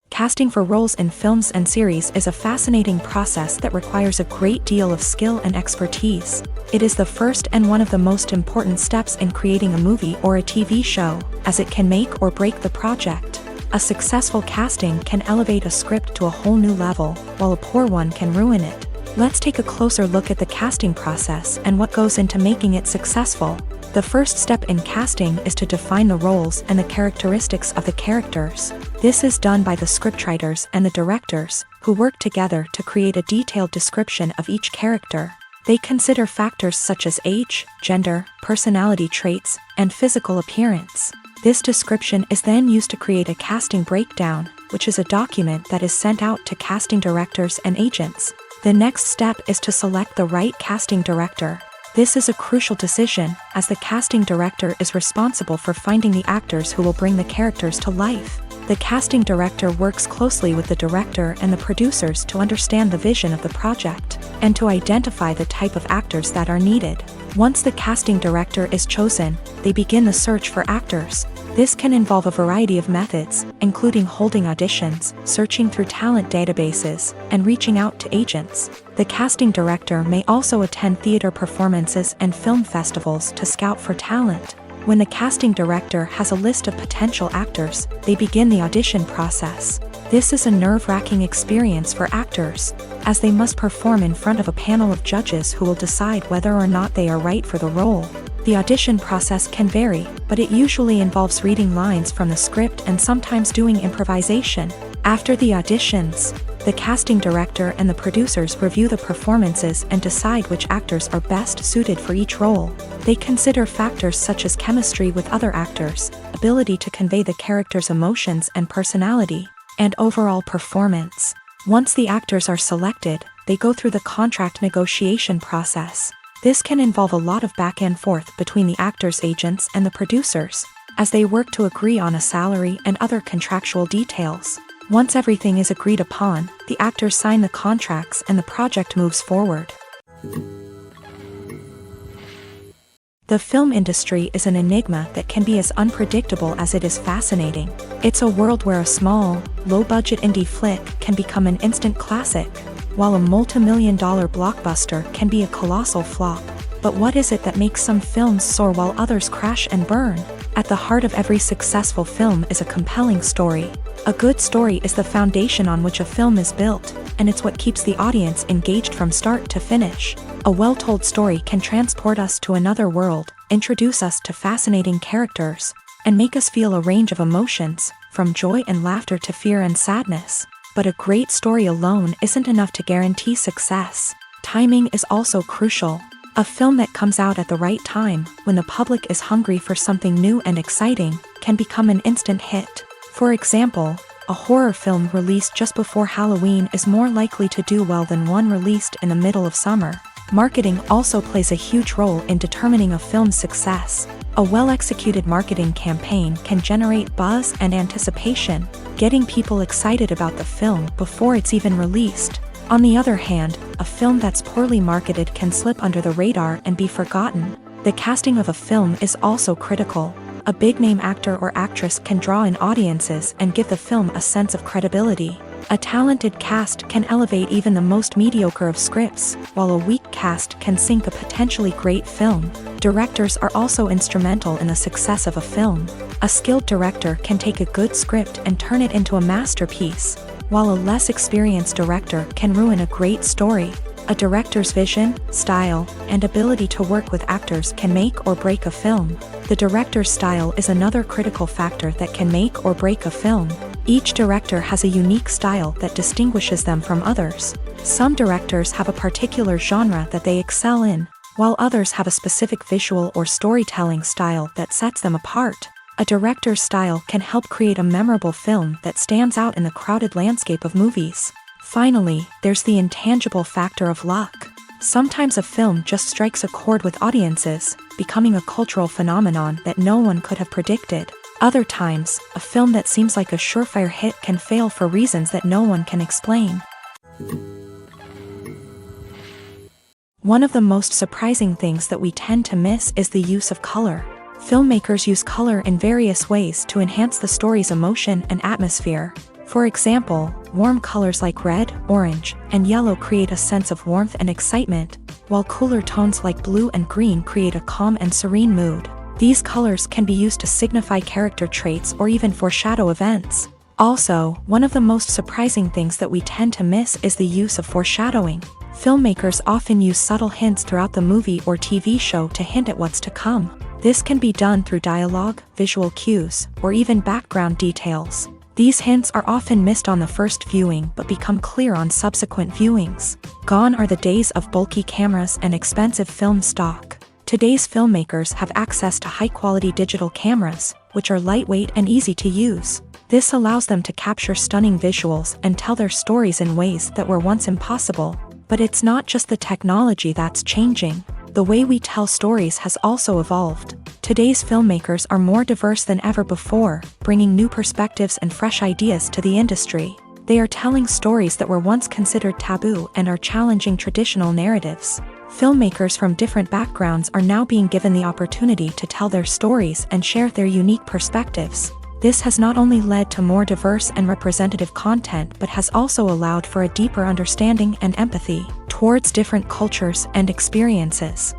Casting for roles in films and series is a fascinating process that requires a great deal of skill and expertise. It is the first and one of the most important steps in creating a movie or a TV show, as it can make or break the project. A successful casting can elevate a script to a whole new level, while a poor one can ruin it. Let's take a closer look at the casting process and what goes into making it successful. The first step in casting is to define the roles and the characteristics of the characters. This is done by the scriptwriters and the directors, who work together to create a detailed description of each character. They consider factors such as age, gender, personality traits, and physical appearance. This description is then used to create a casting breakdown, which is a document that is sent out to casting directors and agents. The next step is to select the right casting director. This is a crucial decision, as the casting director is responsible for finding the actors who will bring the characters to life. The casting director works closely with the director and the producers to understand the vision of the project, and to identify the type of actors that are needed. Once the casting director is chosen, they begin the search for actors. This can involve a variety of methods, including holding auditions, searching through talent databases, and reaching out to agents. The casting director may also attend theater performances and film festivals to scout for talent. When the casting director has a list of potential actors, they begin the audition process. This is a nerve-wracking experience for actors, as they must perform in front of a panel of judges who will decide whether or not they are right for the role. The audition process can vary, but it usually involves reading lines from the script and sometimes doing improvisation. After the auditions, the casting director and the producers review the performances and decide which actors are best suited for each role. They consider factors such as chemistry with other actors, ability to convey the character's emotions and personality, and overall performance. Once the actors are selected, they go through the contract negotiation process. This can involve a lot of back and forth between the actors' agents and the producers, as they work to agree on a salary and other contractual details. Once everything is agreed upon, the actors sign the contracts and the project moves forward. The film industry is an enigma that can be as unpredictable as it is fascinating. It's a world where a small, low-budget indie flick can become an instant classic, while a multi-million-dollar blockbuster can be a colossal flop. But what is it that makes some films soar while others crash and burn? At the heart of every successful film is a compelling story. A good story is the foundation on which a film is built, and it's what keeps the audience engaged from start to finish. A well-told story can transport us to another world, introduce us to fascinating characters, and make us feel a range of emotions, from joy and laughter to fear and sadness. But a great story alone isn't enough to guarantee success. Timing is also crucial. A film that comes out at the right time, when the public is hungry for something new and exciting, can become an instant hit. For example, a horror film released just before Halloween is more likely to do well than one released in the middle of summer. Marketing also plays a huge role in determining a film's success. A well-executed marketing campaign can generate buzz and anticipation, getting people excited about the film before it's even released. On the other hand, a film that's poorly marketed can slip under the radar and be forgotten. The casting of a film is also critical. A big-name actor or actress can draw in audiences and give the film a sense of credibility. A talented cast can elevate even the most mediocre of scripts, while a weak cast can sink a potentially great film. Directors are also instrumental in the success of a film. A skilled director can take a good script and turn it into a masterpiece, while a less experienced director can ruin a great story. A director's vision, style, and ability to work with actors can make or break a film. The director's style is another critical factor that can make or break a film. Each director has a unique style that distinguishes them from others. Some directors have a particular genre that they excel in, while others have a specific visual or storytelling style that sets them apart. A director's style can help create a memorable film that stands out in the crowded landscape of movies. Finally, there's the intangible factor of luck. Sometimes a film just strikes a chord with audiences, becoming a cultural phenomenon that no one could have predicted. Other times, a film that seems like a surefire hit can fail for reasons that no one can explain. One of the most surprising things that we tend to miss is the use of color. Filmmakers use color in various ways to enhance the story's emotion and atmosphere. For example, warm colors like red, orange, and yellow create a sense of warmth and excitement, while cooler tones like blue and green create a calm and serene mood. These colors can be used to signify character traits or even foreshadow events. Also, one of the most surprising things that we tend to miss is the use of foreshadowing. Filmmakers often use subtle hints throughout the movie or TV show to hint at what's to come. This can be done through dialogue, visual cues, or even background details. These hints are often missed on the first viewing but become clear on subsequent viewings. Gone are the days of bulky cameras and expensive film stock. Today's filmmakers have access to high-quality digital cameras, which are lightweight and easy to use. This allows them to capture stunning visuals and tell their stories in ways that were once impossible. But it's not just the technology that's changing. The way we tell stories has also evolved. Today's filmmakers are more diverse than ever before, bringing new perspectives and fresh ideas to the industry. They are telling stories that were once considered taboo and are challenging traditional narratives. Filmmakers from different backgrounds are now being given the opportunity to tell their stories and share their unique perspectives. This has not only led to more diverse and representative content but has also allowed for a deeper understanding and empathy towards different cultures and experiences.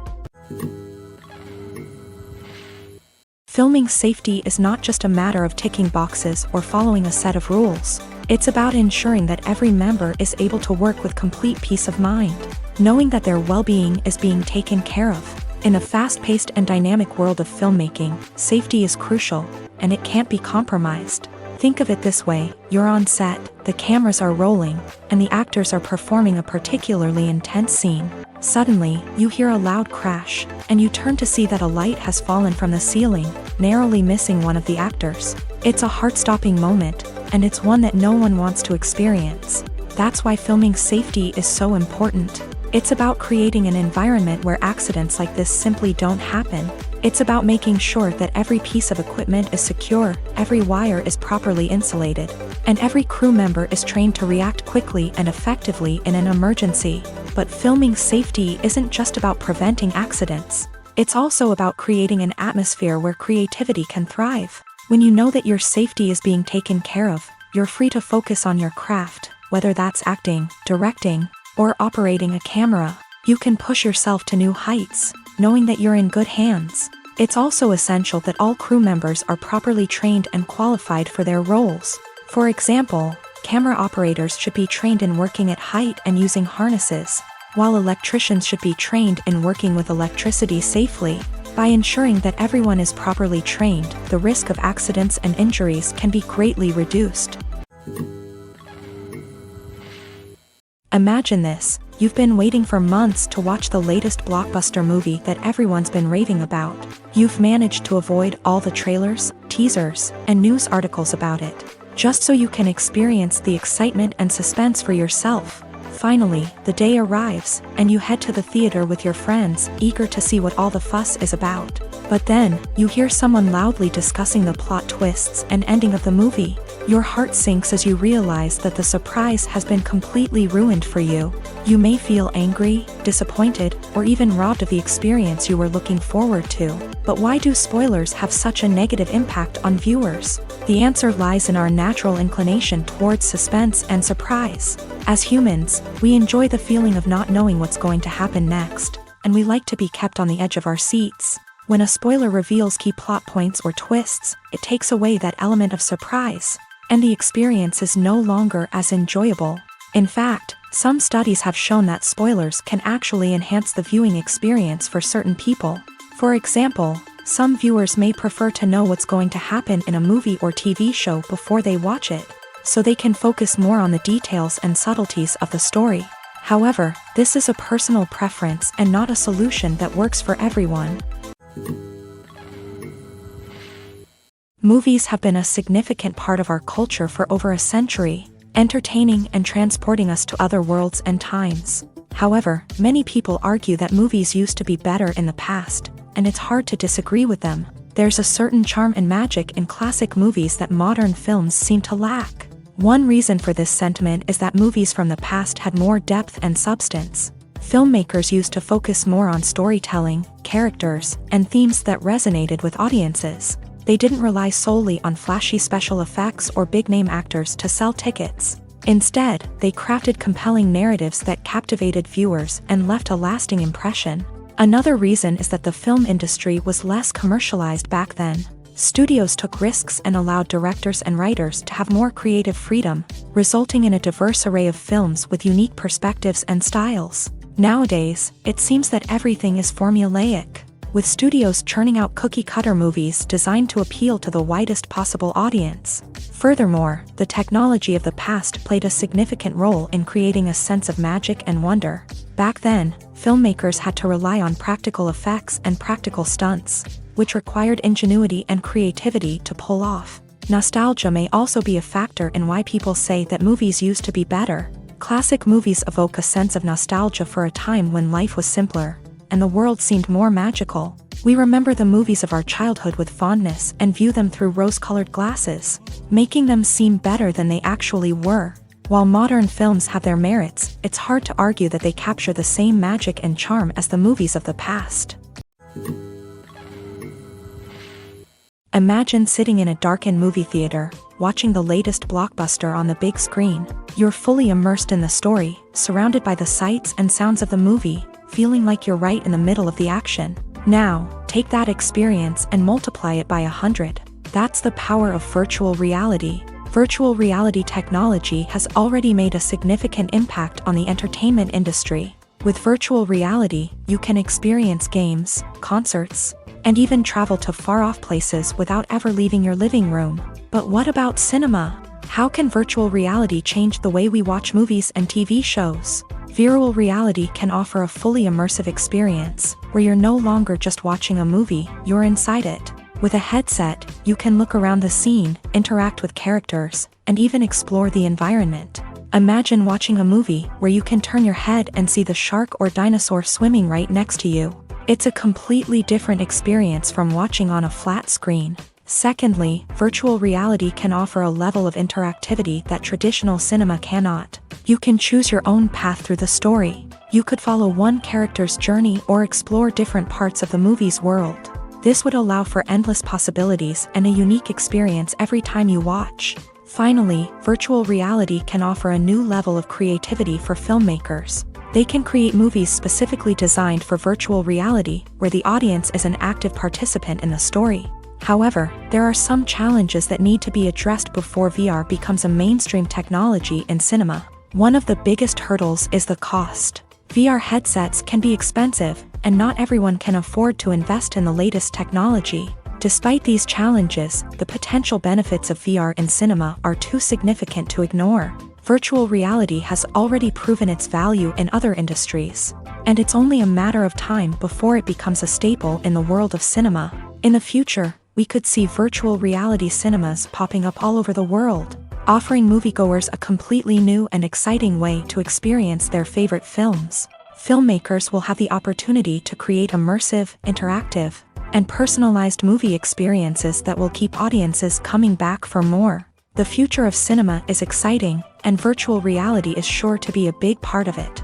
Filming safety is not just a matter of ticking boxes or following a set of rules. It's about ensuring that every member is able to work with complete peace of mind, knowing that their well-being is being taken care of. In a fast-paced and dynamic world of filmmaking, safety is crucial, and it can't be compromised. Think of it this way: you're on set, the cameras are rolling, and the actors are performing a particularly intense scene. Suddenly, you hear a loud crash, and you turn to see that a light has fallen from the ceiling, narrowly missing one of the actors. It's a heart-stopping moment, and it's one that no one wants to experience. That's why filming safety is so important. It's about creating an environment where accidents like this simply don't happen. It's about making sure that every piece of equipment is secure, every wire is properly insulated, and every crew member is trained to react quickly and effectively in an emergency. But filming safety isn't just about preventing accidents. It's also about creating an atmosphere where creativity can thrive. When you know that your safety is being taken care of, you're free to focus on your craft, whether that's acting, directing, or operating a camera. You can push yourself to new heights, knowing that you're in good hands. It's also essential that all crew members are properly trained and qualified for their roles. For example, camera operators should be trained in working at height and using harnesses, while electricians should be trained in working with electricity safely. By ensuring that everyone is properly trained, the risk of accidents and injuries can be greatly reduced. Imagine this: you've been waiting for months to watch the latest blockbuster movie that everyone's been raving about. You've managed to avoid all the trailers, teasers, and news articles about it, just so you can experience the excitement and suspense for yourself. Finally, the day arrives, and you head to the theater with your friends, eager to see what all the fuss is about. But then, you hear someone loudly discussing the plot twists and ending of the movie. Your heart sinks as you realize that the surprise has been completely ruined for you. You may feel angry, disappointed, or even robbed of the experience you were looking forward to. But why do spoilers have such a negative impact on viewers? The answer lies in our natural inclination towards suspense and surprise. As humans, we enjoy the feeling of not knowing what's going to happen next, and we like to be kept on the edge of our seats. When a spoiler reveals key plot points or twists, it takes away that element of surprise, and the experience is no longer as enjoyable. In fact, some studies have shown that spoilers can actually enhance the viewing experience for certain people. For example, some viewers may prefer to know what's going to happen in a movie or TV show before they watch it, so they can focus more on the details and subtleties of the story. However, this is a personal preference and not a solution that works for everyone. Movies have been a significant part of our culture for over a century, entertaining and transporting us to other worlds and times. However, many people argue that movies used to be better in the past, and it's hard to disagree with them. There's a certain charm and magic in classic movies that modern films seem to lack. One reason for this sentiment is that movies from the past had more depth and substance. Filmmakers used to focus more on storytelling, characters, and themes that resonated with audiences. They didn't rely solely on flashy special effects or big-name actors to sell tickets. Instead, they crafted compelling narratives that captivated viewers and left a lasting impression. Another reason is that the film industry was less commercialized back then. Studios took risks and allowed directors and writers to have more creative freedom, resulting in a diverse array of films with unique perspectives and styles. Nowadays, it seems that everything is formulaic, with studios churning out cookie-cutter movies designed to appeal to the widest possible audience. Furthermore, the technology of the past played a significant role in creating a sense of magic and wonder. Back then, filmmakers had to rely on practical effects and practical stunts, which required ingenuity and creativity to pull off. Nostalgia may also be a factor in why people say that movies used to be better. Classic movies evoke a sense of nostalgia for a time when life was simpler, and the world seemed more magical. We remember the movies of our childhood with fondness and view them through rose-colored glasses, making them seem better than they actually were. While modern films have their merits, it's hard to argue that they capture the same magic and charm as the movies of the past. Imagine sitting in a darkened movie theater, watching the latest blockbuster on the big screen. You're fully immersed in the story, surrounded by the sights and sounds of the movie, feeling like you're right in the middle of the action. Now, take that experience and multiply it by 100. That's the power of virtual reality. Virtual reality technology has already made a significant impact on the entertainment industry. With virtual reality, you can experience games, concerts, and even travel to far-off places without ever leaving your living room. But what about cinema? How can virtual reality change the way we watch movies and TV shows? Virtual reality can offer a fully immersive experience, where you're no longer just watching a movie, you're inside it. With a headset, you can look around the scene, interact with characters, and even explore the environment. Imagine watching a movie where you can turn your head and see the shark or dinosaur swimming right next to you. It's a completely different experience from watching on a flat screen. Secondly, virtual reality can offer a level of interactivity that traditional cinema cannot. You can choose your own path through the story. You could follow one character's journey or explore different parts of the movie's world. This would allow for endless possibilities and a unique experience every time you watch. Finally, virtual reality can offer a new level of creativity for filmmakers. They can create movies specifically designed for virtual reality, where the audience is an active participant in the story. However, there are some challenges that need to be addressed before VR becomes a mainstream technology in cinema. One of the biggest hurdles is the cost. VR headsets can be expensive, and not everyone can afford to invest in the latest technology. Despite these challenges, the potential benefits of VR in cinema are too significant to ignore. Virtual reality has already proven its value in other industries, and it's only a matter of time before it becomes a staple in the world of cinema. In the future, we could see virtual reality cinemas popping up all over the world, offering moviegoers a completely new and exciting way to experience their favorite films. Filmmakers will have the opportunity to create immersive, interactive, and personalized movie experiences that will keep audiences coming back for more. The future of cinema is exciting, and virtual reality is sure to be a big part of it.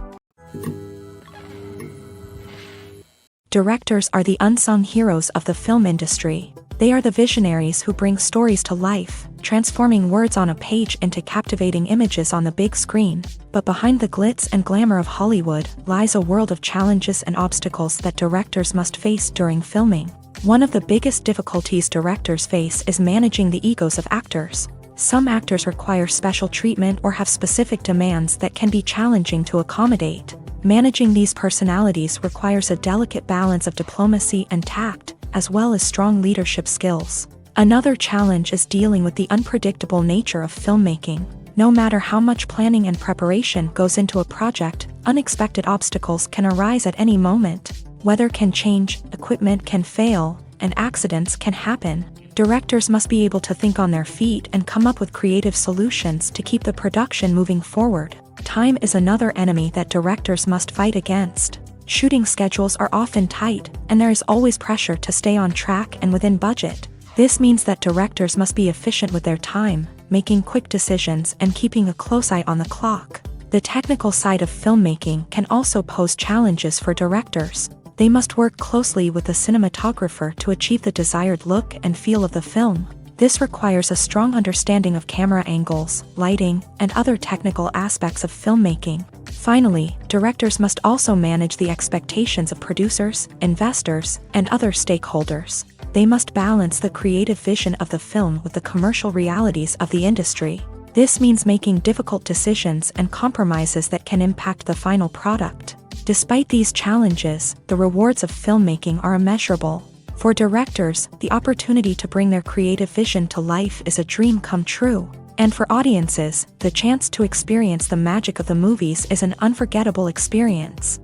Directors are the unsung heroes of the film industry. They are the visionaries who bring stories to life, transforming words on a page into captivating images on the big screen. But behind the glitz and glamour of Hollywood lies a world of challenges and obstacles that directors must face during filming. One of the biggest difficulties directors face is managing the egos of actors. Some actors require special treatment or have specific demands that can be challenging to accommodate. Managing these personalities requires a delicate balance of diplomacy and tact, as well as strong leadership skills. Another challenge is dealing with the unpredictable nature of filmmaking. No matter how much planning and preparation goes into a project, unexpected obstacles can arise at any moment. Weather can change, equipment can fail, and accidents can happen. Directors must be able to think on their feet and come up with creative solutions to keep the production moving forward. Time is another enemy that directors must fight against. Shooting schedules are often tight, and there is always pressure to stay on track and within budget. This means that directors must be efficient with their time, making quick decisions and keeping a close eye on the clock. The technical side of filmmaking can also pose challenges for directors. They must work closely with the cinematographer to achieve the desired look and feel of the film. This requires a strong understanding of camera angles, lighting, and other technical aspects of filmmaking. Finally, directors must also manage the expectations of producers, investors, and other stakeholders. They must balance the creative vision of the film with the commercial realities of the industry. This means making difficult decisions and compromises that can impact the final product. Despite these challenges, the rewards of filmmaking are immeasurable. For directors, the opportunity to bring their creative vision to life is a dream come true. And for audiences, the chance to experience the magic of the movies is an unforgettable experience.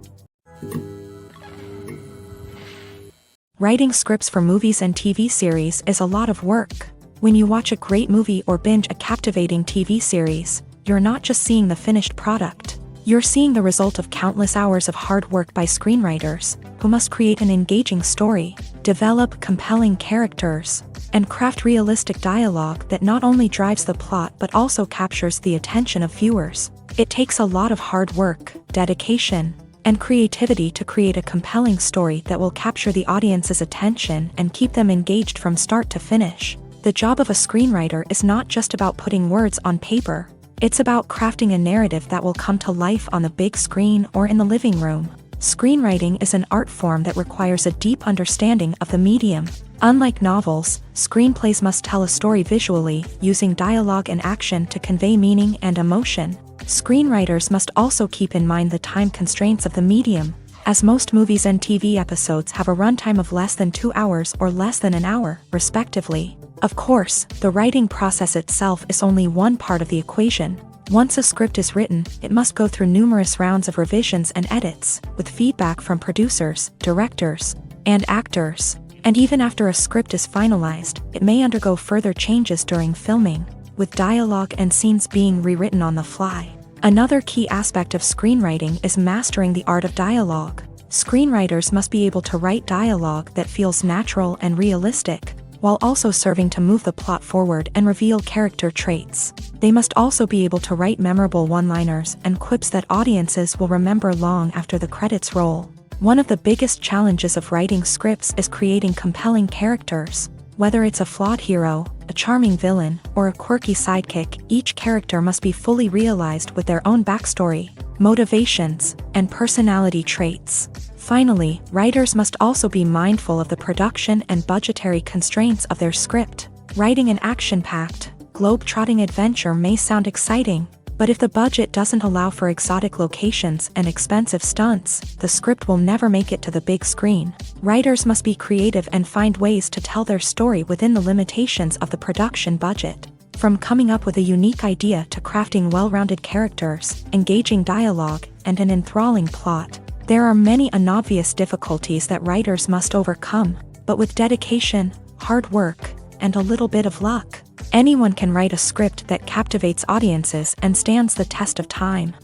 Writing scripts for movies and TV series is a lot of work. When you watch a great movie or binge a captivating TV series, you're not just seeing the finished product. You're seeing the result of countless hours of hard work by screenwriters, who must create an engaging story, develop compelling characters, and craft realistic dialogue that not only drives the plot but also captures the attention of viewers. It takes a lot of hard work, dedication, and creativity to create a compelling story that will capture the audience's attention and keep them engaged from start to finish. The job of a screenwriter is not just about putting words on paper. It's about crafting a narrative that will come to life on the big screen or in the living room. Screenwriting is an art form that requires a deep understanding of the medium. Unlike novels, screenplays must tell a story visually, using dialogue and action to convey meaning and emotion. Screenwriters must also keep in mind the time constraints of the medium, as most movies and TV episodes have a runtime of less than 2 hours or less than an hour, respectively. Of course, the writing process itself is only one part of the equation. Once a script is written, it must go through numerous rounds of revisions and edits, with feedback from producers, directors, and actors. And even after a script is finalized, it may undergo further changes during filming, with dialogue and scenes being rewritten on the fly. Another key aspect of screenwriting is mastering the art of dialogue. Screenwriters must be able to write dialogue that feels natural and realistic, while also serving to move the plot forward and reveal character traits. They must also be able to write memorable one-liners and quips that audiences will remember long after the credits roll. One of the biggest challenges of writing scripts is creating compelling characters. Whether it's a flawed hero, a charming villain, or a quirky sidekick, each character must be fully realized with their own backstory, motivations, and personality traits. Finally, writers must also be mindful of the production and budgetary constraints of their script. Writing an action-packed, globe-trotting adventure may sound exciting, but if the budget doesn't allow for exotic locations and expensive stunts, the script will never make it to the big screen. Writers must be creative and find ways to tell their story within the limitations of the production budget. From coming up with a unique idea to crafting well-rounded characters, engaging dialogue, and an enthralling plot, there are many unobvious difficulties that writers must overcome, but with dedication, hard work, and a little bit of luck, anyone can write a script that captivates audiences and stands the test of time.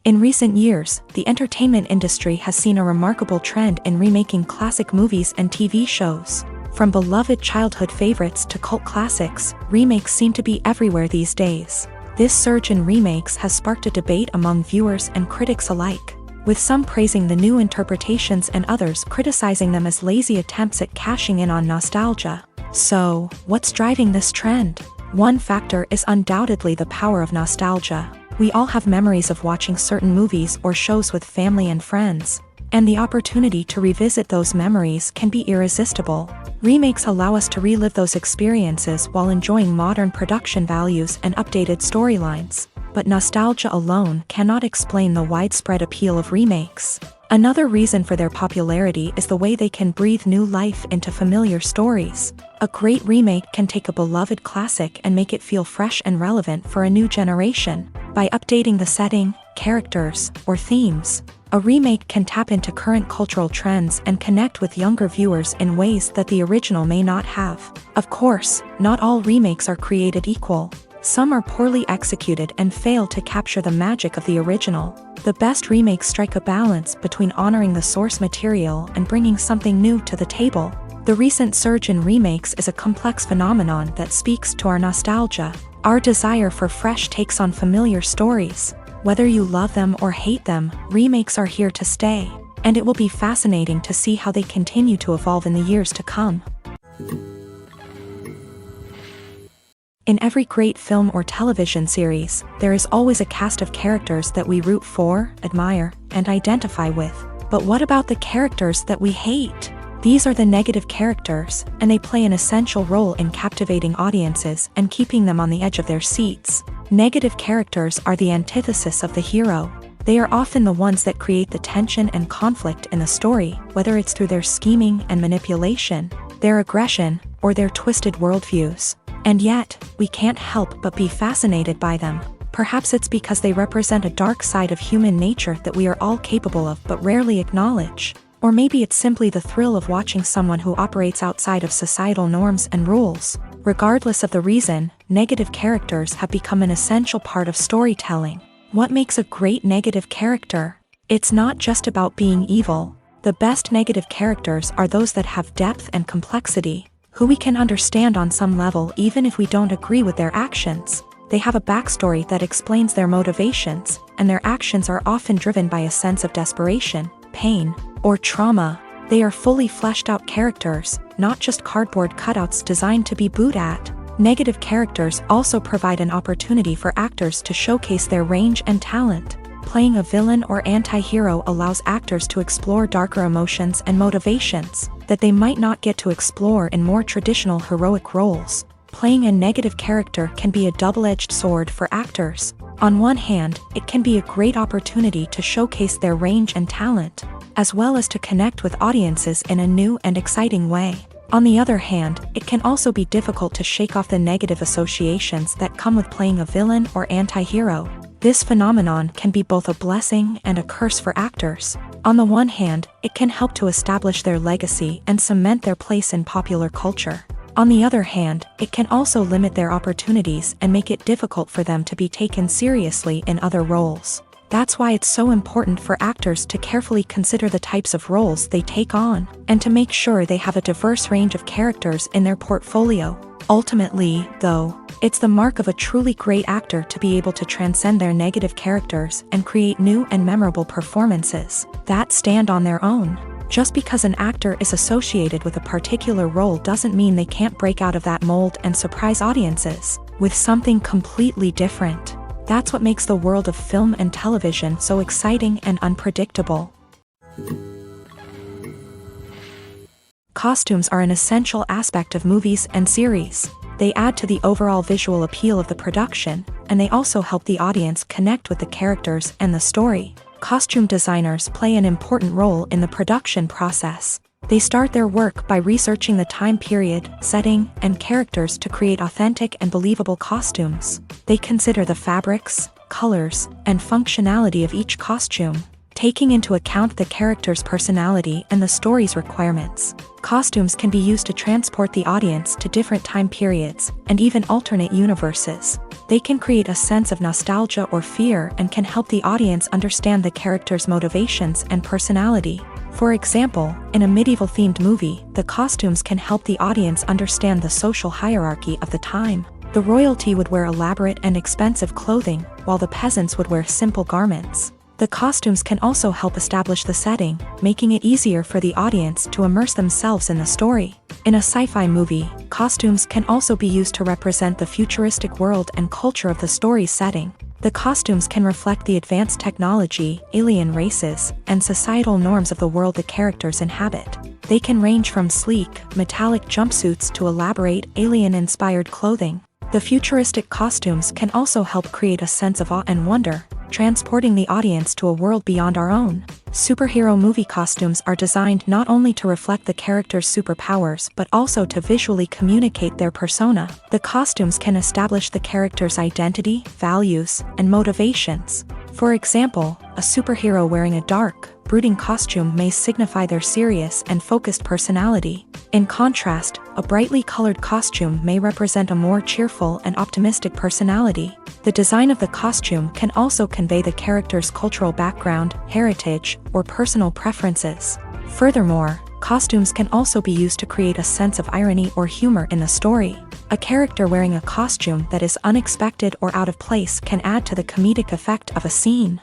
In recent years, the entertainment industry has seen a remarkable trend in remaking classic movies and TV shows. From beloved childhood favorites to cult classics, remakes seem to be everywhere these days. This surge in remakes has sparked a debate among viewers and critics alike, with some praising the new interpretations and others criticizing them as lazy attempts at cashing in on nostalgia. So, what's driving this trend? One factor is undoubtedly the power of nostalgia. We all have memories of watching certain movies or shows with family and friends, and the opportunity to revisit those memories can be irresistible. Remakes allow us to relive those experiences while enjoying modern production values and updated storylines. But nostalgia alone cannot explain the widespread appeal of remakes. Another reason for their popularity is the way they can breathe new life into familiar stories. A great remake can take a beloved classic and make it feel fresh and relevant for a new generation. By updating the setting, characters, or themes, a remake can tap into current cultural trends and connect with younger viewers in ways that the original may not have. Of course, not all remakes are created equal. Some are poorly executed and fail to capture the magic of the original. The best remakes strike a balance between honoring the source material and bringing something new to the table. The recent surge in remakes is a complex phenomenon that speaks to our nostalgia, our desire for fresh takes on familiar stories. Whether you love them or hate them, remakes are here to stay, and it will be fascinating to see how they continue to evolve in the years to come. In every great film or television series, there is always a cast of characters that we root for, admire, and identify with. But what about the characters that we hate? These are the negative characters, and they play an essential role in captivating audiences and keeping them on the edge of their seats. Negative characters are the antithesis of the hero. They are often the ones that create the tension and conflict in the story, whether it's through their scheming and manipulation, their aggression, or their twisted worldviews. And yet, we can't help but be fascinated by them. Perhaps it's because they represent a dark side of human nature that we are all capable of but rarely acknowledge. Or maybe it's simply the thrill of watching someone who operates outside of societal norms and rules. Regardless of the reason, negative characters have become an essential part of storytelling. What makes a great negative character? It's not just about being evil. The best negative characters are those that have depth and complexity, who we can understand on some level even if we don't agree with their actions. They have a backstory that explains their motivations, and their actions are often driven by a sense of desperation, pain, or trauma. They are fully fleshed out characters, not just cardboard cutouts designed to be booed at. Negative characters also provide an opportunity for actors to showcase their range and talent. Playing a villain or anti-hero allows actors to explore darker emotions and motivations that they might not get to explore in more traditional heroic roles. Playing a negative character can be a double-edged sword for actors. On one hand, it can be a great opportunity to showcase their range and talent, as well as to connect with audiences in a new and exciting way. On the other hand, it can also be difficult to shake off the negative associations that come with playing a villain or anti-hero. This phenomenon can be both a blessing and a curse for actors. On the one hand, it can help to establish their legacy and cement their place in popular culture. On the other hand, it can also limit their opportunities and make it difficult for them to be taken seriously in other roles. That's why it's so important for actors to carefully consider the types of roles they take on, and to make sure they have a diverse range of characters in their portfolio. Ultimately, though, it's the mark of a truly great actor to be able to transcend their negative characters and create new and memorable performances that stand on their own. Just because an actor is associated with a particular role doesn't mean they can't break out of that mold and surprise audiences with something completely different. That's what makes the world of film and television so exciting and unpredictable. Costumes are an essential aspect of movies and series. They add to the overall visual appeal of the production, and they also help the audience connect with the characters and the story. Costume designers play an important role in the production process. They start their work by researching the time period, setting, and characters to create authentic and believable costumes. They consider the fabrics, colors, and functionality of each costume, taking into account the character's personality and the story's requirements. Costumes can be used to transport the audience to different time periods and even alternate universes. They can create a sense of nostalgia or fear and can help the audience understand the character's motivations and personality. For example, in a medieval-themed movie, the costumes can help the audience understand the social hierarchy of the time. The royalty would wear elaborate and expensive clothing, while the peasants would wear simple garments. The costumes can also help establish the setting, making it easier for the audience to immerse themselves in the story. In a sci-fi movie, costumes can also be used to represent the futuristic world and culture of the story's setting. The costumes can reflect the advanced technology, alien races, and societal norms of the world the characters inhabit. They can range from sleek, metallic jumpsuits to elaborate, alien-inspired clothing. The futuristic costumes can also help create a sense of awe and wonder, transporting the audience to a world beyond our own. Superhero movie costumes are designed not only to reflect the character's superpowers but also to visually communicate their persona. The costumes can establish the character's identity, values, and motivations. For example, a superhero wearing a dark, brooding costume may signify their serious and focused personality. In contrast, a brightly colored costume may represent a more cheerful and optimistic personality. The design of the costume can also convey the character's cultural background, heritage, or personal preferences. Furthermore, costumes can also be used to create a sense of irony or humor in the story. A character wearing a costume that is unexpected or out of place can add to the comedic effect of a scene.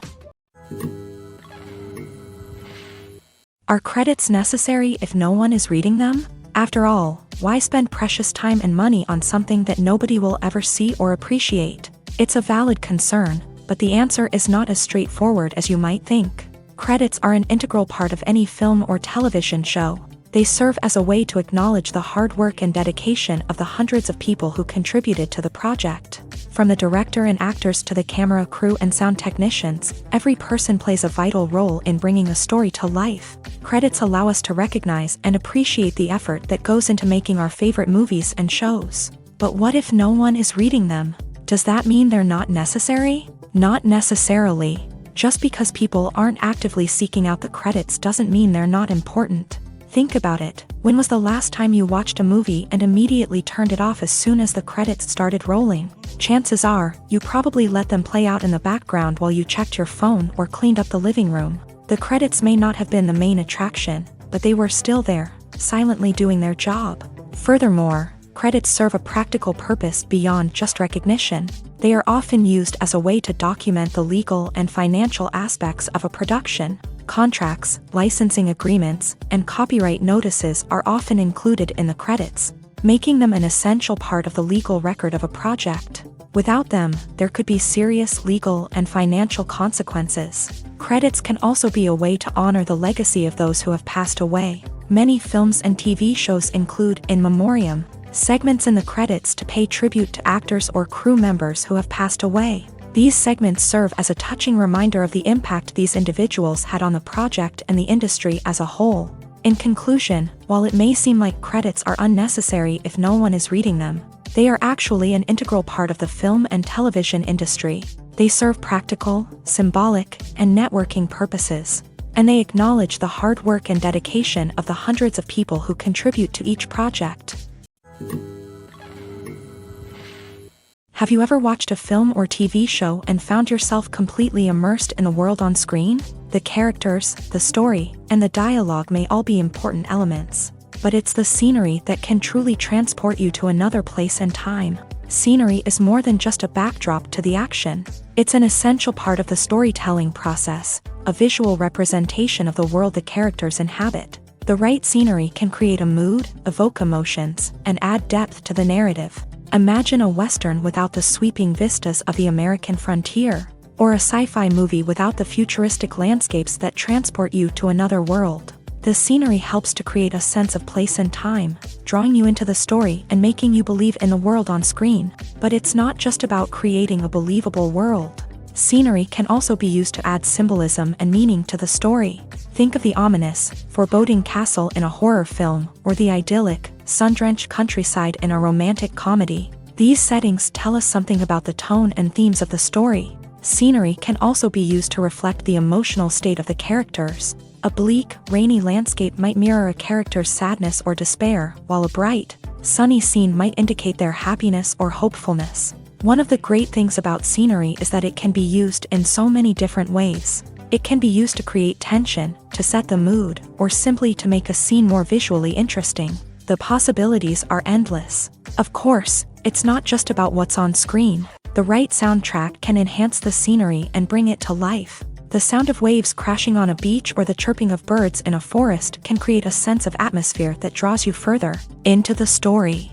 Are credits necessary if no one is reading them? After all, why spend precious time and money on something that nobody will ever see or appreciate? It's a valid concern, but the answer is not as straightforward as you might think. Credits are an integral part of any film or television show. They serve as a way to acknowledge the hard work and dedication of the hundreds of people who contributed to the project. From the director and actors to the camera crew and sound technicians, every person plays a vital role in bringing a story to life. Credits allow us to recognize and appreciate the effort that goes into making our favorite movies and shows. But what if no one is reading them? Does that mean they're not necessary? Not necessarily. Just because people aren't actively seeking out the credits doesn't mean they're not important. Think about it. When was the last time you watched a movie and immediately turned it off as soon as the credits started rolling? Chances are, you probably let them play out in the background while you checked your phone or cleaned up the living room. The credits may not have been the main attraction, but they were still there, silently doing their job. Furthermore, credits serve a practical purpose beyond just recognition. They are often used as a way to document the legal and financial aspects of a production. Contracts, licensing agreements, and copyright notices are often included in the credits, making them an essential part of the legal record of a project. Without them, there could be serious legal and financial consequences. Credits can also be a way to honor the legacy of those who have passed away. Many films and TV shows include in memoriam segments in the credits to pay tribute to actors or crew members who have passed away. These segments serve as a touching reminder of the impact these individuals had on the project and the industry as a whole. In conclusion, while it may seem like credits are unnecessary if no one is reading them, they are actually an integral part of the film and television industry. They serve practical, symbolic, and networking purposes, and they acknowledge the hard work and dedication of the hundreds of people who contribute to each project. Have you ever watched a film or TV show and found yourself completely immersed in the world on screen? The characters, the story, and the dialogue may all be important elements, but it's the scenery that can truly transport you to another place and time. Scenery is more than just a backdrop to the action. It's an essential part of the storytelling process, a visual representation of the world the characters inhabit. The right scenery can create a mood, evoke emotions, and add depth to the narrative. Imagine a Western without the sweeping vistas of the American frontier, or a sci-fi movie without the futuristic landscapes that transport you to another world. The scenery helps to create a sense of place and time, drawing you into the story and making you believe in the world on screen. But it's not just about creating a believable world. Scenery can also be used to add symbolism and meaning to the story. Think of the ominous, foreboding castle in a horror film, or the idyllic, sun-drenched countryside in a romantic comedy. These settings tell us something about the tone and themes of the story. Scenery can also be used to reflect the emotional state of the characters. A bleak, rainy landscape might mirror a character's sadness or despair, while a bright, sunny scene might indicate their happiness or hopefulness. One of the great things about scenery is that it can be used in so many different ways. It can be used to create tension, to set the mood, or simply to make a scene more visually interesting. The possibilities are endless. Of course, it's not just about what's on screen. The right soundtrack can enhance the scenery and bring it to life. The sound of waves crashing on a beach or the chirping of birds in a forest can create a sense of atmosphere that draws you further into the story.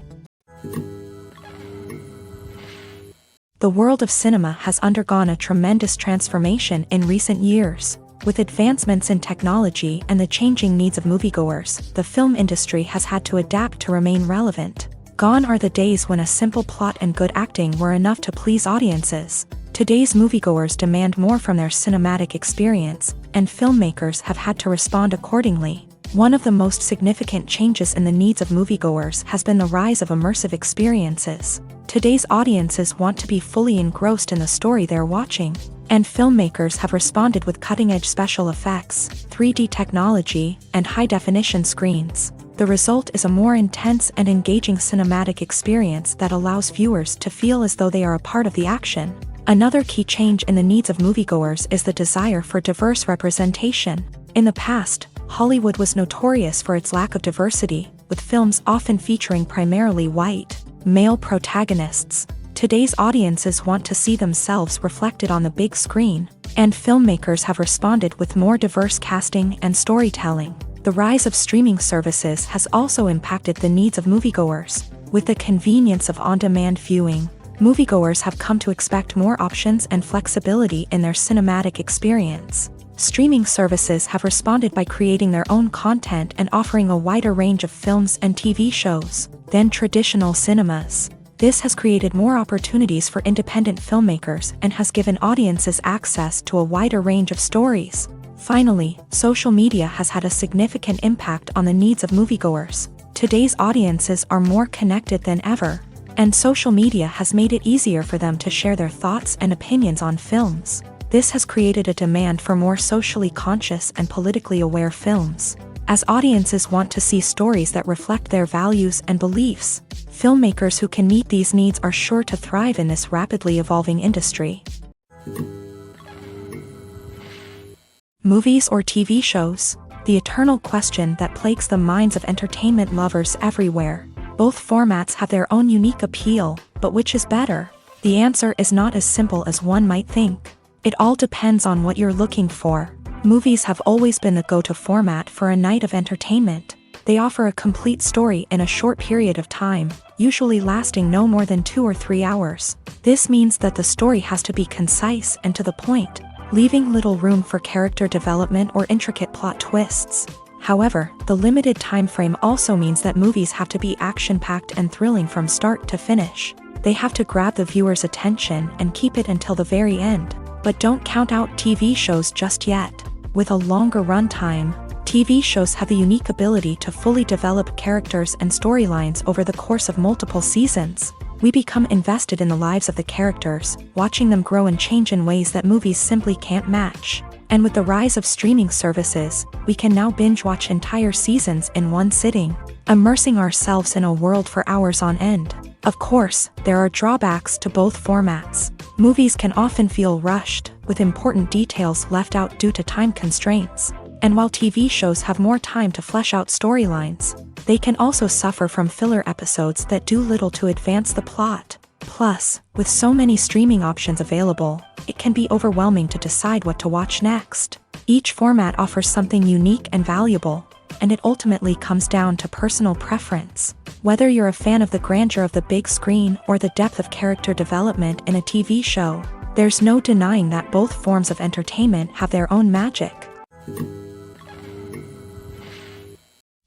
The world of cinema has undergone a tremendous transformation in recent years. With advancements in technology and the changing needs of moviegoers, the film industry has had to adapt to remain relevant. Gone are the days when a simple plot and good acting were enough to please audiences. Today's moviegoers demand more from their cinematic experience, and filmmakers have had to respond accordingly. One of the most significant changes in the needs of moviegoers has been the rise of immersive experiences. Today's audiences want to be fully engrossed in the story they're watching, and filmmakers have responded with cutting-edge special effects, 3D technology, and high-definition screens. The result is a more intense and engaging cinematic experience that allows viewers to feel as though they are a part of the action. Another key change in the needs of moviegoers is the desire for diverse representation. In the past, Hollywood was notorious for its lack of diversity, with films often featuring primarily white, male protagonists. Today's audiences want to see themselves reflected on the big screen, and filmmakers have responded with more diverse casting and storytelling. The rise of streaming services has also impacted the needs of moviegoers. With the convenience of on-demand viewing, moviegoers have come to expect more options and flexibility in their cinematic experience. Streaming services have responded by creating their own content and offering a wider range of films and TV shows than traditional cinemas. This has created more opportunities for independent filmmakers and has given audiences access to a wider range of stories. Finally, social media has had a significant impact on the needs of moviegoers. Today's audiences are more connected than ever, and social media has made it easier for them to share their thoughts and opinions on films. This has created a demand for more socially conscious and politically aware films. as audiences want to see stories that reflect their values and beliefs. Filmmakers who can meet these needs are sure to thrive in this rapidly evolving industry. Movies or TV shows? The eternal question that plagues the minds of entertainment lovers everywhere. Both formats have their own unique appeal, but which is better? The answer is not as simple as one might think. It all depends on what you're looking for. Movies have always been the go-to format for a night of entertainment. They offer a complete story in a short period of time, usually lasting no more than 2 or 3 hours. This means that the story has to be concise and to the point, leaving little room for character development or intricate plot twists. However, the limited time frame also means that movies have to be action-packed and thrilling from start to finish. They have to grab the viewer's attention and keep it until the very end. But don't count out TV shows just yet. With a longer runtime, TV shows have the unique ability to fully develop characters and storylines over the course of multiple seasons. We become invested in the lives of the characters, watching them grow and change in ways that movies simply can't match. And with the rise of streaming services, we can now binge-watch entire seasons in one sitting, immersing ourselves in a world for hours on end. Of course, there are drawbacks to both formats. Movies can often feel rushed, with important details left out due to time constraints. And while TV shows have more time to flesh out storylines, they can also suffer from filler episodes that do little to advance the plot. Plus, with so many streaming options available, it can be overwhelming to decide what to watch next. Each format offers something unique and valuable, and it ultimately comes down to personal preference. Whether you're a fan of the grandeur of the big screen or the depth of character development in a TV show, there's no denying that both forms of entertainment have their own magic.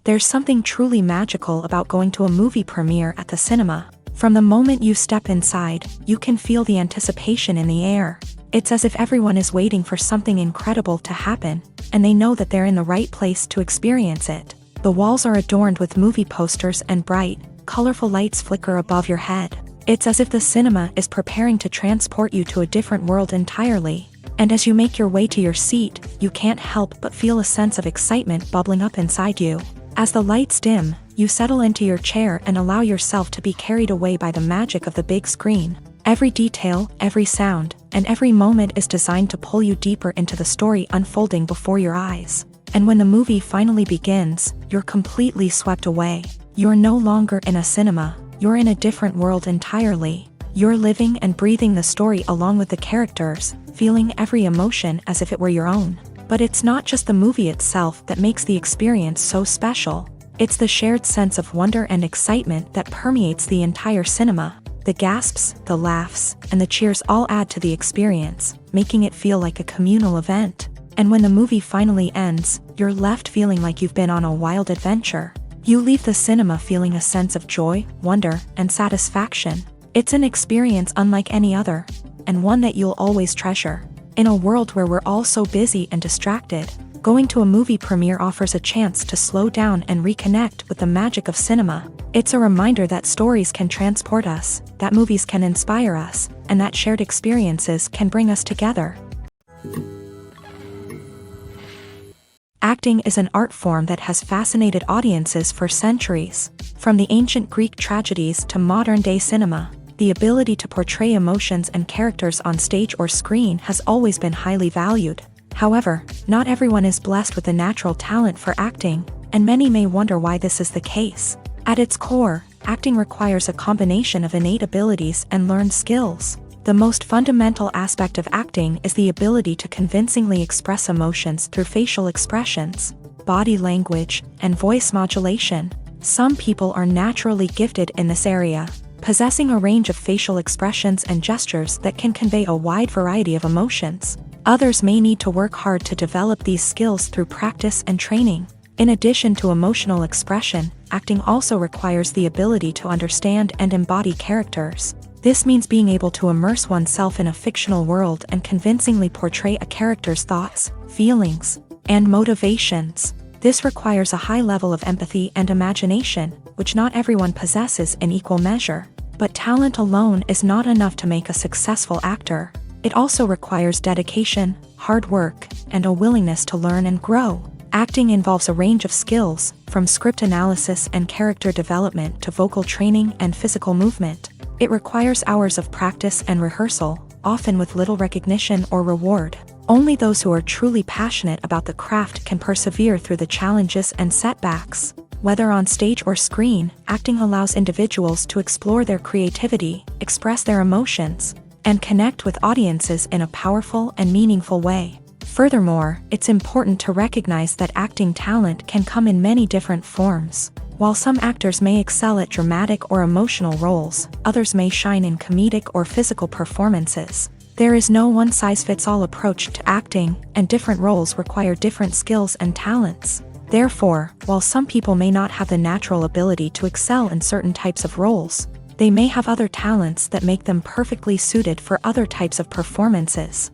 There's something truly magical about going to a movie premiere at the cinema. From the moment you step inside, you can feel the anticipation in the air. It's as if everyone is waiting for something incredible to happen, and they know that they're in the right place to experience it. The walls are adorned with movie posters and bright, colorful lights flicker above your head. It's as if the cinema is preparing to transport you to a different world entirely. And as you make your way to your seat, you can't help but feel a sense of excitement bubbling up inside you. As the lights dim, you settle into your chair and allow yourself to be carried away by the magic of the big screen. Every detail, every sound, and every moment is designed to pull you deeper into the story unfolding before your eyes. And when the movie finally begins, you're completely swept away. You're no longer in a cinema, you're in a different world entirely. You're living and breathing the story along with the characters, feeling every emotion as if it were your own. But it's not just the movie itself that makes the experience so special. It's the shared sense of wonder and excitement that permeates the entire cinema. The gasps, the laughs, and the cheers all add to the experience, making it feel like a communal event. And when the movie finally ends, you're left feeling like you've been on a wild adventure. You leave the cinema feeling a sense of joy, wonder, and satisfaction. It's an experience unlike any other, and one that you'll always treasure. In a world where we're all so busy and distracted, going to a movie premiere offers a chance to slow down and reconnect with the magic of cinema. It's a reminder that stories can transport us, that movies can inspire us, and that shared experiences can bring us together. Acting is an art form that has fascinated audiences for centuries. From the ancient Greek tragedies to modern-day cinema, the ability to portray emotions and characters on stage or screen has always been highly valued. However, not everyone is blessed with the natural talent for acting, and many may wonder why this is the case. At its core, acting requires a combination of innate abilities and learned skills. The most fundamental aspect of acting is the ability to convincingly express emotions through facial expressions, body language, and voice modulation. Some people are naturally gifted in this area, possessing a range of facial expressions and gestures that can convey a wide variety of emotions. Others may need to work hard to develop these skills through practice and training. In addition to emotional expression, acting also requires the ability to understand and embody characters. This means being able to immerse oneself in a fictional world and convincingly portray a character's thoughts, feelings, and motivations. This requires a high level of empathy and imagination, which not everyone possesses in equal measure. But talent alone is not enough to make a successful actor. It also requires dedication, hard work, and a willingness to learn and grow. Acting involves a range of skills, from script analysis and character development to vocal training and physical movement. It requires hours of practice and rehearsal, often with little recognition or reward. Only those who are truly passionate about the craft can persevere through the challenges and setbacks. Whether on stage or screen, acting allows individuals to explore their creativity, express their emotions, and connect with audiences in a powerful and meaningful way. Furthermore, it's important to recognize that acting talent can come in many different forms. While some actors may excel at dramatic or emotional roles, others may shine in comedic or physical performances. There is no one-size-fits-all approach to acting, and different roles require different skills and talents. Therefore, while some people may not have the natural ability to excel in certain types of roles, they may have other talents that make them perfectly suited for other types of performances.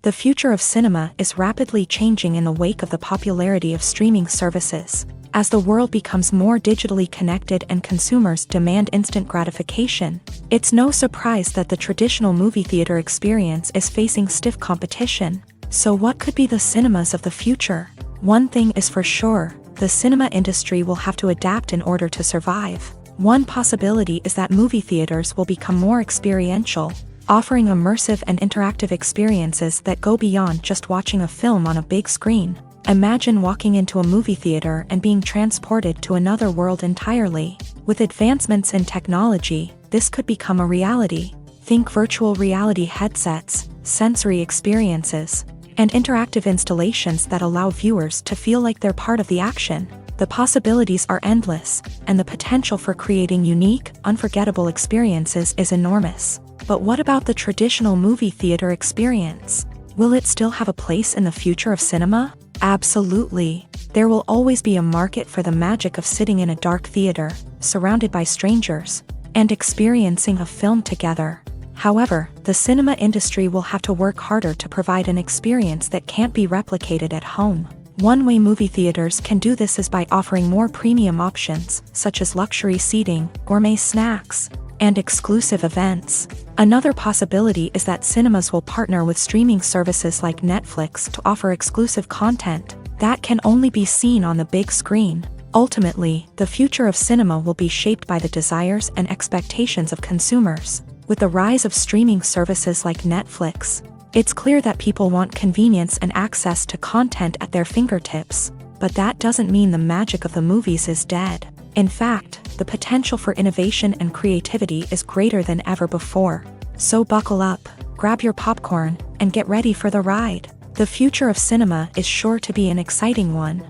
The future of cinema is rapidly changing in the wake of the popularity of streaming services. As the world becomes more digitally connected and consumers demand instant gratification, it's no surprise that the traditional movie theater experience is facing stiff competition. So what could be the cinemas of the future? One thing is for sure, the cinema industry will have to adapt in order to survive. One possibility is that movie theaters will become more experiential, offering immersive and interactive experiences that go beyond just watching a film on a big screen. Imagine walking into a movie theater and being transported to another world entirely. With advancements in technology, this could become a reality. Think virtual reality headsets, sensory experiences, and interactive installations that allow viewers to feel like they're part of the action. The possibilities are endless, and the potential for creating unique, unforgettable experiences is enormous. But what about the traditional movie theater experience? Will it still have a place in the future of cinema? Absolutely. There will always be a market for the magic of sitting in a dark theater, surrounded by strangers, and experiencing a film together. However, the cinema industry will have to work harder to provide an experience that can't be replicated at home. One way movie theaters can do this is by offering more premium options, such as luxury seating, gourmet snacks, and exclusive events. Another possibility is that cinemas will partner with streaming services like Netflix to offer exclusive content that can only be seen on the big screen. Ultimately, the future of cinema will be shaped by the desires and expectations of consumers. With the rise of streaming services like Netflix, it's clear that people want convenience and access to content at their fingertips. But that doesn't mean the magic of the movies is dead. In fact, the potential for innovation and creativity is greater than ever before. So buckle up, grab your popcorn, and get ready for the ride. The future of cinema is sure to be an exciting one.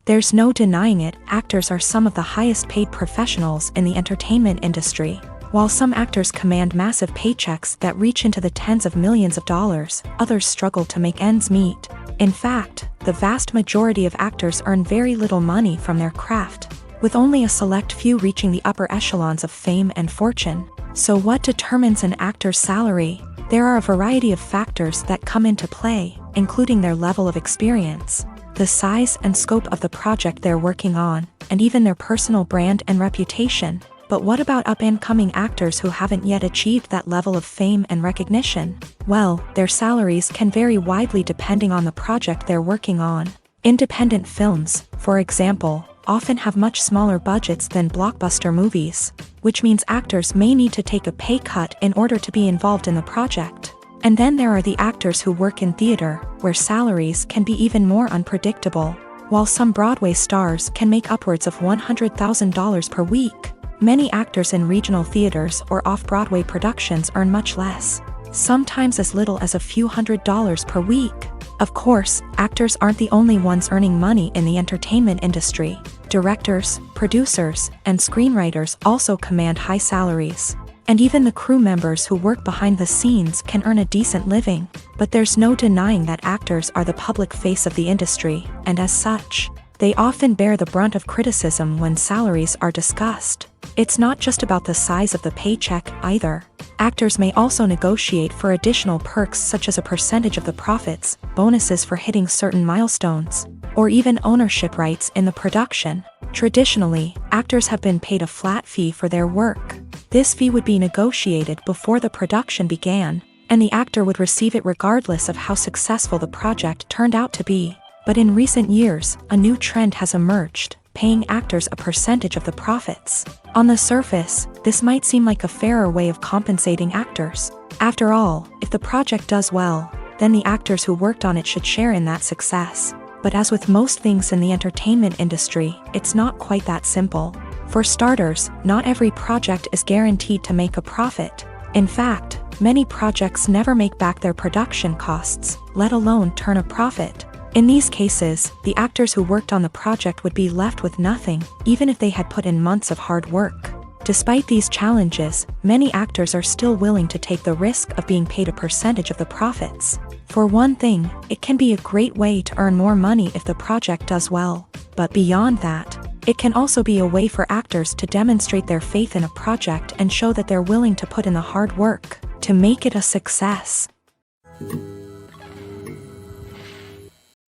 There's no denying it, actors are some of the highest paid professionals in the entertainment industry. While some actors command massive paychecks that reach into the tens of millions of dollars, others struggle to make ends meet. In fact, the vast majority of actors earn very little money from their craft, with only a select few reaching the upper echelons of fame and fortune. So what determines an actor's salary? There are a variety of factors that come into play, including their level of experience, the size and scope of the project they're working on, and even their personal brand and reputation. But what about up-and-coming actors who haven't yet achieved that level of fame and recognition? Well, their salaries can vary widely depending on the project they're working on. Independent films, for example, often have much smaller budgets than blockbuster movies, which means actors may need to take a pay cut in order to be involved in the project. And then there are the actors who work in theater, where salaries can be even more unpredictable. While some Broadway stars can make upwards of $100,000 per week, many actors in regional theaters or off-Broadway productions earn much less, sometimes as little as a few $100s per week. Of course, actors aren't the only ones earning money in the entertainment industry. Directors, producers, and screenwriters also command high salaries. And even the crew members who work behind the scenes can earn a decent living. But there's no denying that actors are the public face of the industry, and as such, they often bear the brunt of criticism when salaries are discussed. It's not just about the size of the paycheck, either. Actors may also negotiate for additional perks such as a percentage of the profits, bonuses for hitting certain milestones, or even ownership rights in the production. Traditionally, actors have been paid a flat fee for their work. This fee would be negotiated before the production began, and the actor would receive it regardless of how successful the project turned out to be. But in recent years, a new trend has emerged, paying actors a percentage of the profits. On the surface, this might seem like a fairer way of compensating actors. After all, if the project does well, then the actors who worked on it should share in that success. But as with most things in the entertainment industry, it's not quite that simple. For starters, not every project is guaranteed to make a profit. In fact, many projects never make back their production costs, let alone turn a profit. In these cases, the actors who worked on the project would be left with nothing, even if they had put in months of hard work. Despite these challenges, many actors are still willing to take the risk of being paid a percentage of the profits. For one thing, it can be a great way to earn more money if the project does well. But beyond that, it can also be a way for actors to demonstrate their faith in a project and show that they're willing to put in the hard work to make it a success.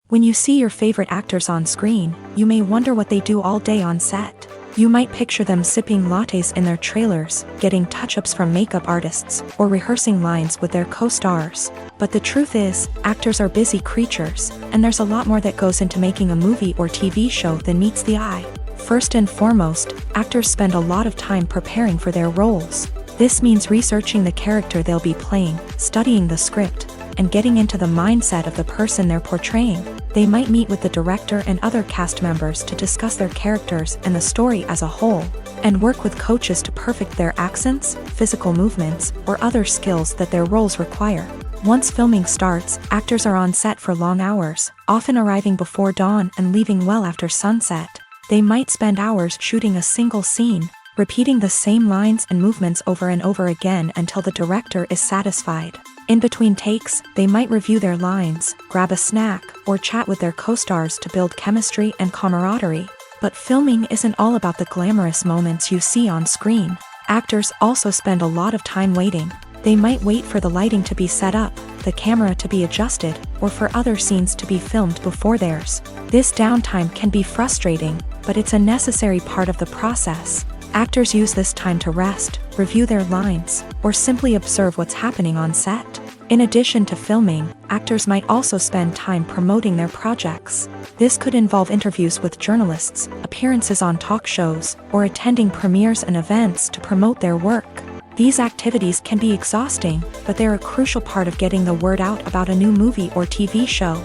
When you see your favorite actors on screen, you may wonder what they do all day on set. You might picture them sipping lattes in their trailers, getting touch-ups from makeup artists, or rehearsing lines with their co-stars. But the truth is, actors are busy creatures, and there's a lot more that goes into making a movie or TV show than meets the eye. First and foremost, actors spend a lot of time preparing for their roles. This means researching the character they'll be playing, studying the script, and getting into the mindset of the person they're portraying. They might meet with the director and other cast members to discuss their characters and the story as a whole, and work with coaches to perfect their accents, physical movements, or other skills that their roles require. Once filming starts, actors are on set for long hours, often arriving before dawn and leaving well after sunset. They might spend hours shooting a single scene, repeating the same lines and movements over and over again until the director is satisfied. In between takes, they might review their lines, grab a snack, or chat with their co-stars to build chemistry and camaraderie. But filming isn't all about the glamorous moments you see on screen. Actors also spend a lot of time waiting. They might wait for the lighting to be set up, the camera to be adjusted, or for other scenes to be filmed before theirs. This downtime can be frustrating, but it's a necessary part of the process. Actors use this time to rest, review their lines, or simply observe what's happening on set. In addition to filming, actors might also spend time promoting their projects. This could involve interviews with journalists, appearances on talk shows, or attending premieres and events to promote their work. These activities can be exhausting, but they're a crucial part of getting the word out about a new movie or TV show.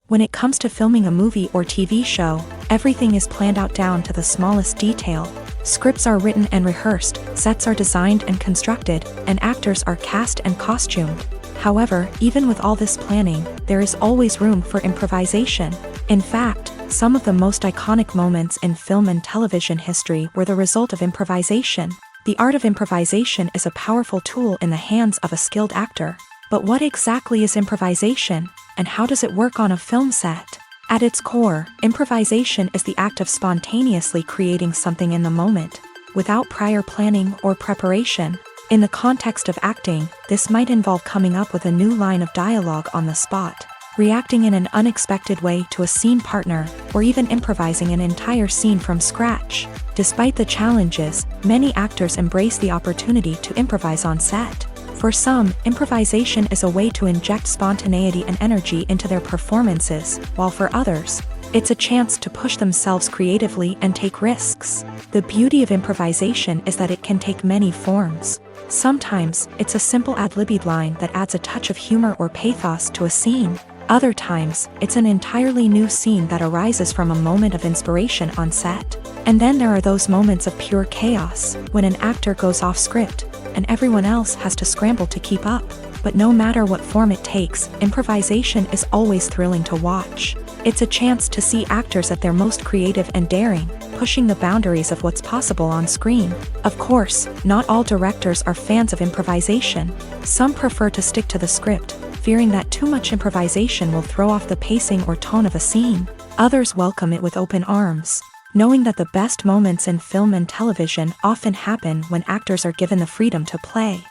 When it comes to filming a movie or TV show, everything is planned out down to the smallest detail. Scripts are written and rehearsed, sets are designed and constructed, and actors are cast and costumed. However, even with all this planning, there is always room for improvisation. In fact, some of the most iconic moments in film and television history were the result of improvisation. The art of improvisation is a powerful tool in the hands of a skilled actor. But what exactly is improvisation, and how does it work on a film set? At its core, improvisation is the act of spontaneously creating something in the moment, without prior planning or preparation. In the context of acting, this might involve coming up with a new line of dialogue on the spot, reacting in an unexpected way to a scene partner, or even improvising an entire scene from scratch. Despite the challenges, many actors embrace the opportunity to improvise on set. For some, improvisation is a way to inject spontaneity and energy into their performances, while for others, it's a chance to push themselves creatively and take risks. The beauty of improvisation is that it can take many forms. Sometimes, it's a simple ad-libbed line that adds a touch of humor or pathos to a scene. Other times, it's an entirely new scene that arises from a moment of inspiration on set. And then there are those moments of pure chaos, when an actor goes off script, and everyone else has to scramble to keep up. But no matter what form it takes, improvisation is always thrilling to watch. It's a chance to see actors at their most creative and daring, pushing the boundaries of what's possible on screen. Of course, not all directors are fans of improvisation. Some prefer to stick to the script, fearing that too much improvisation will throw off the pacing or tone of a scene. Others welcome it with open arms, knowing that the best moments in film and television often happen when actors are given the freedom to play.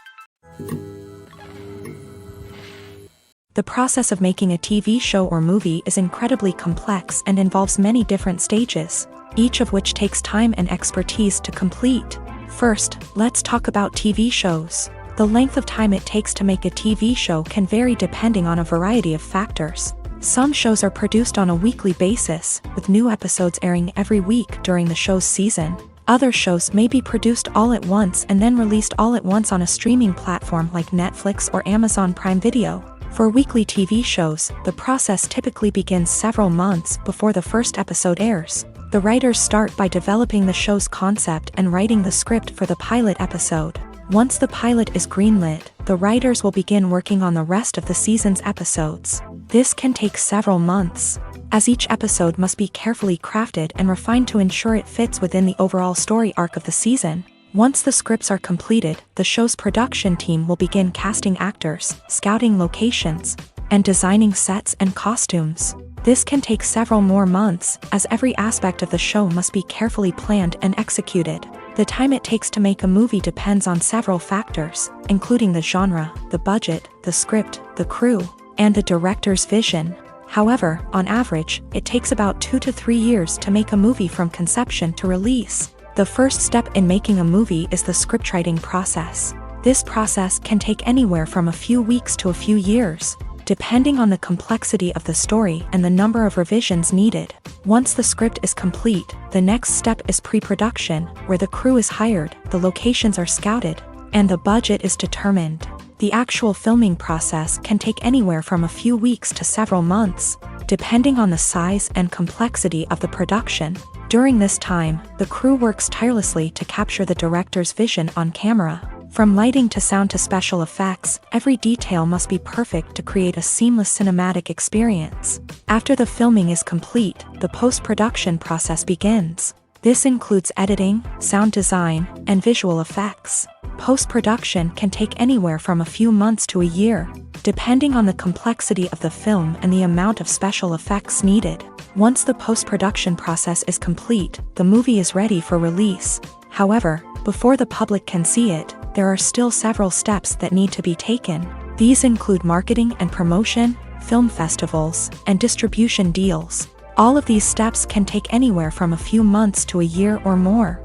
The process of making a TV show or movie is incredibly complex and involves many different stages, each of which takes time and expertise to complete. First, let's talk about TV shows. The length of time it takes to make a TV show can vary depending on a variety of factors. Some shows are produced on a weekly basis, with new episodes airing every week during the show's season. Other shows may be produced all at once and then released all at once on a streaming platform like Netflix or Amazon Prime Video. For weekly TV shows, the process typically begins several months before the first episode airs. The writers start by developing the show's concept and writing the script for the pilot episode. Once the pilot is greenlit, the writers will begin working on the rest of the season's episodes. This can take several months, as each episode must be carefully crafted and refined to ensure it fits within the overall story arc of the season. Once the scripts are completed, the show's production team will begin casting actors, scouting locations, and designing sets and costumes. This can take several more months, as every aspect of the show must be carefully planned and executed. The time it takes to make a movie depends on several factors, including the genre, the budget, the script, the crew, and the director's vision. However, on average, it takes about 2 to 3 years to make a movie from conception to release. The first step in making a movie is the scriptwriting process. This process can take anywhere from a few weeks to a few years, depending on the complexity of the story and the number of revisions needed. Once the script is complete, the next step is pre-production, where the crew is hired, the locations are scouted, and the budget is determined. The actual filming process can take anywhere from a few weeks to several months, depending on the size and complexity of the production. During this time, the crew works tirelessly to capture the director's vision on camera. From lighting to sound to special effects, every detail must be perfect to create a seamless cinematic experience. After the filming is complete, the post-production process begins. This includes editing, sound design, and visual effects. Post-production can take anywhere from a few months to a year, depending on the complexity of the film and the amount of special effects needed. Once the post-production process is complete, the movie is ready for release. However, before the public can see it, there are still several steps that need to be taken. These include marketing and promotion, film festivals, and distribution deals. All of these steps can take anywhere from a few months to a year or more.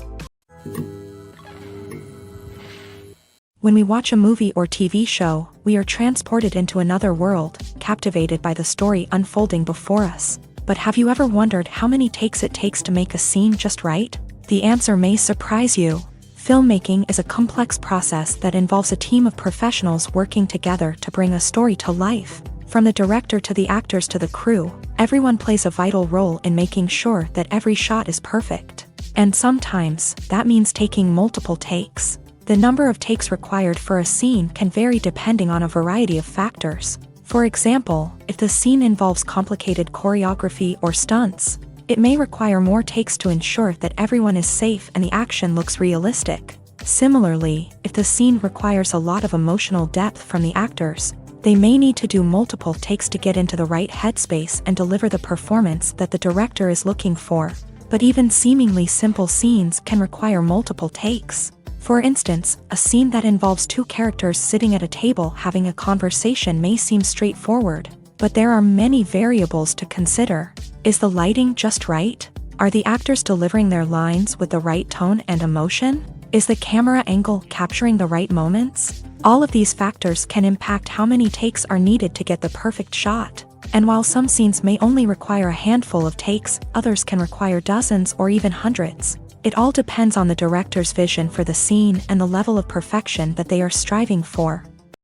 When we watch a movie or TV show, we are transported into another world, captivated by the story unfolding before us. But have you ever wondered how many takes it takes to make a scene just right? The answer may surprise you. Filmmaking is a complex process that involves a team of professionals working together to bring a story to life. From the director to the actors to the crew, everyone plays a vital role in making sure that every shot is perfect. And sometimes, that means taking multiple takes. The number of takes required for a scene can vary depending on a variety of factors. For example, if the scene involves complicated choreography or stunts, it may require more takes to ensure that everyone is safe and the action looks realistic. Similarly, if the scene requires a lot of emotional depth from the actors, they may need to do multiple takes to get into the right headspace and deliver the performance that the director is looking for. But even seemingly simple scenes can require multiple takes. For instance, a scene that involves two characters sitting at a table having a conversation may seem straightforward, but there are many variables to consider. Is the lighting just right? Are the actors delivering their lines with the right tone and emotion? Is the camera angle capturing the right moments? All of these factors can impact how many takes are needed to get the perfect shot. And while some scenes may only require a handful of takes, others can require dozens or even hundreds. It all depends on the director's vision for the scene and the level of perfection that they are striving for.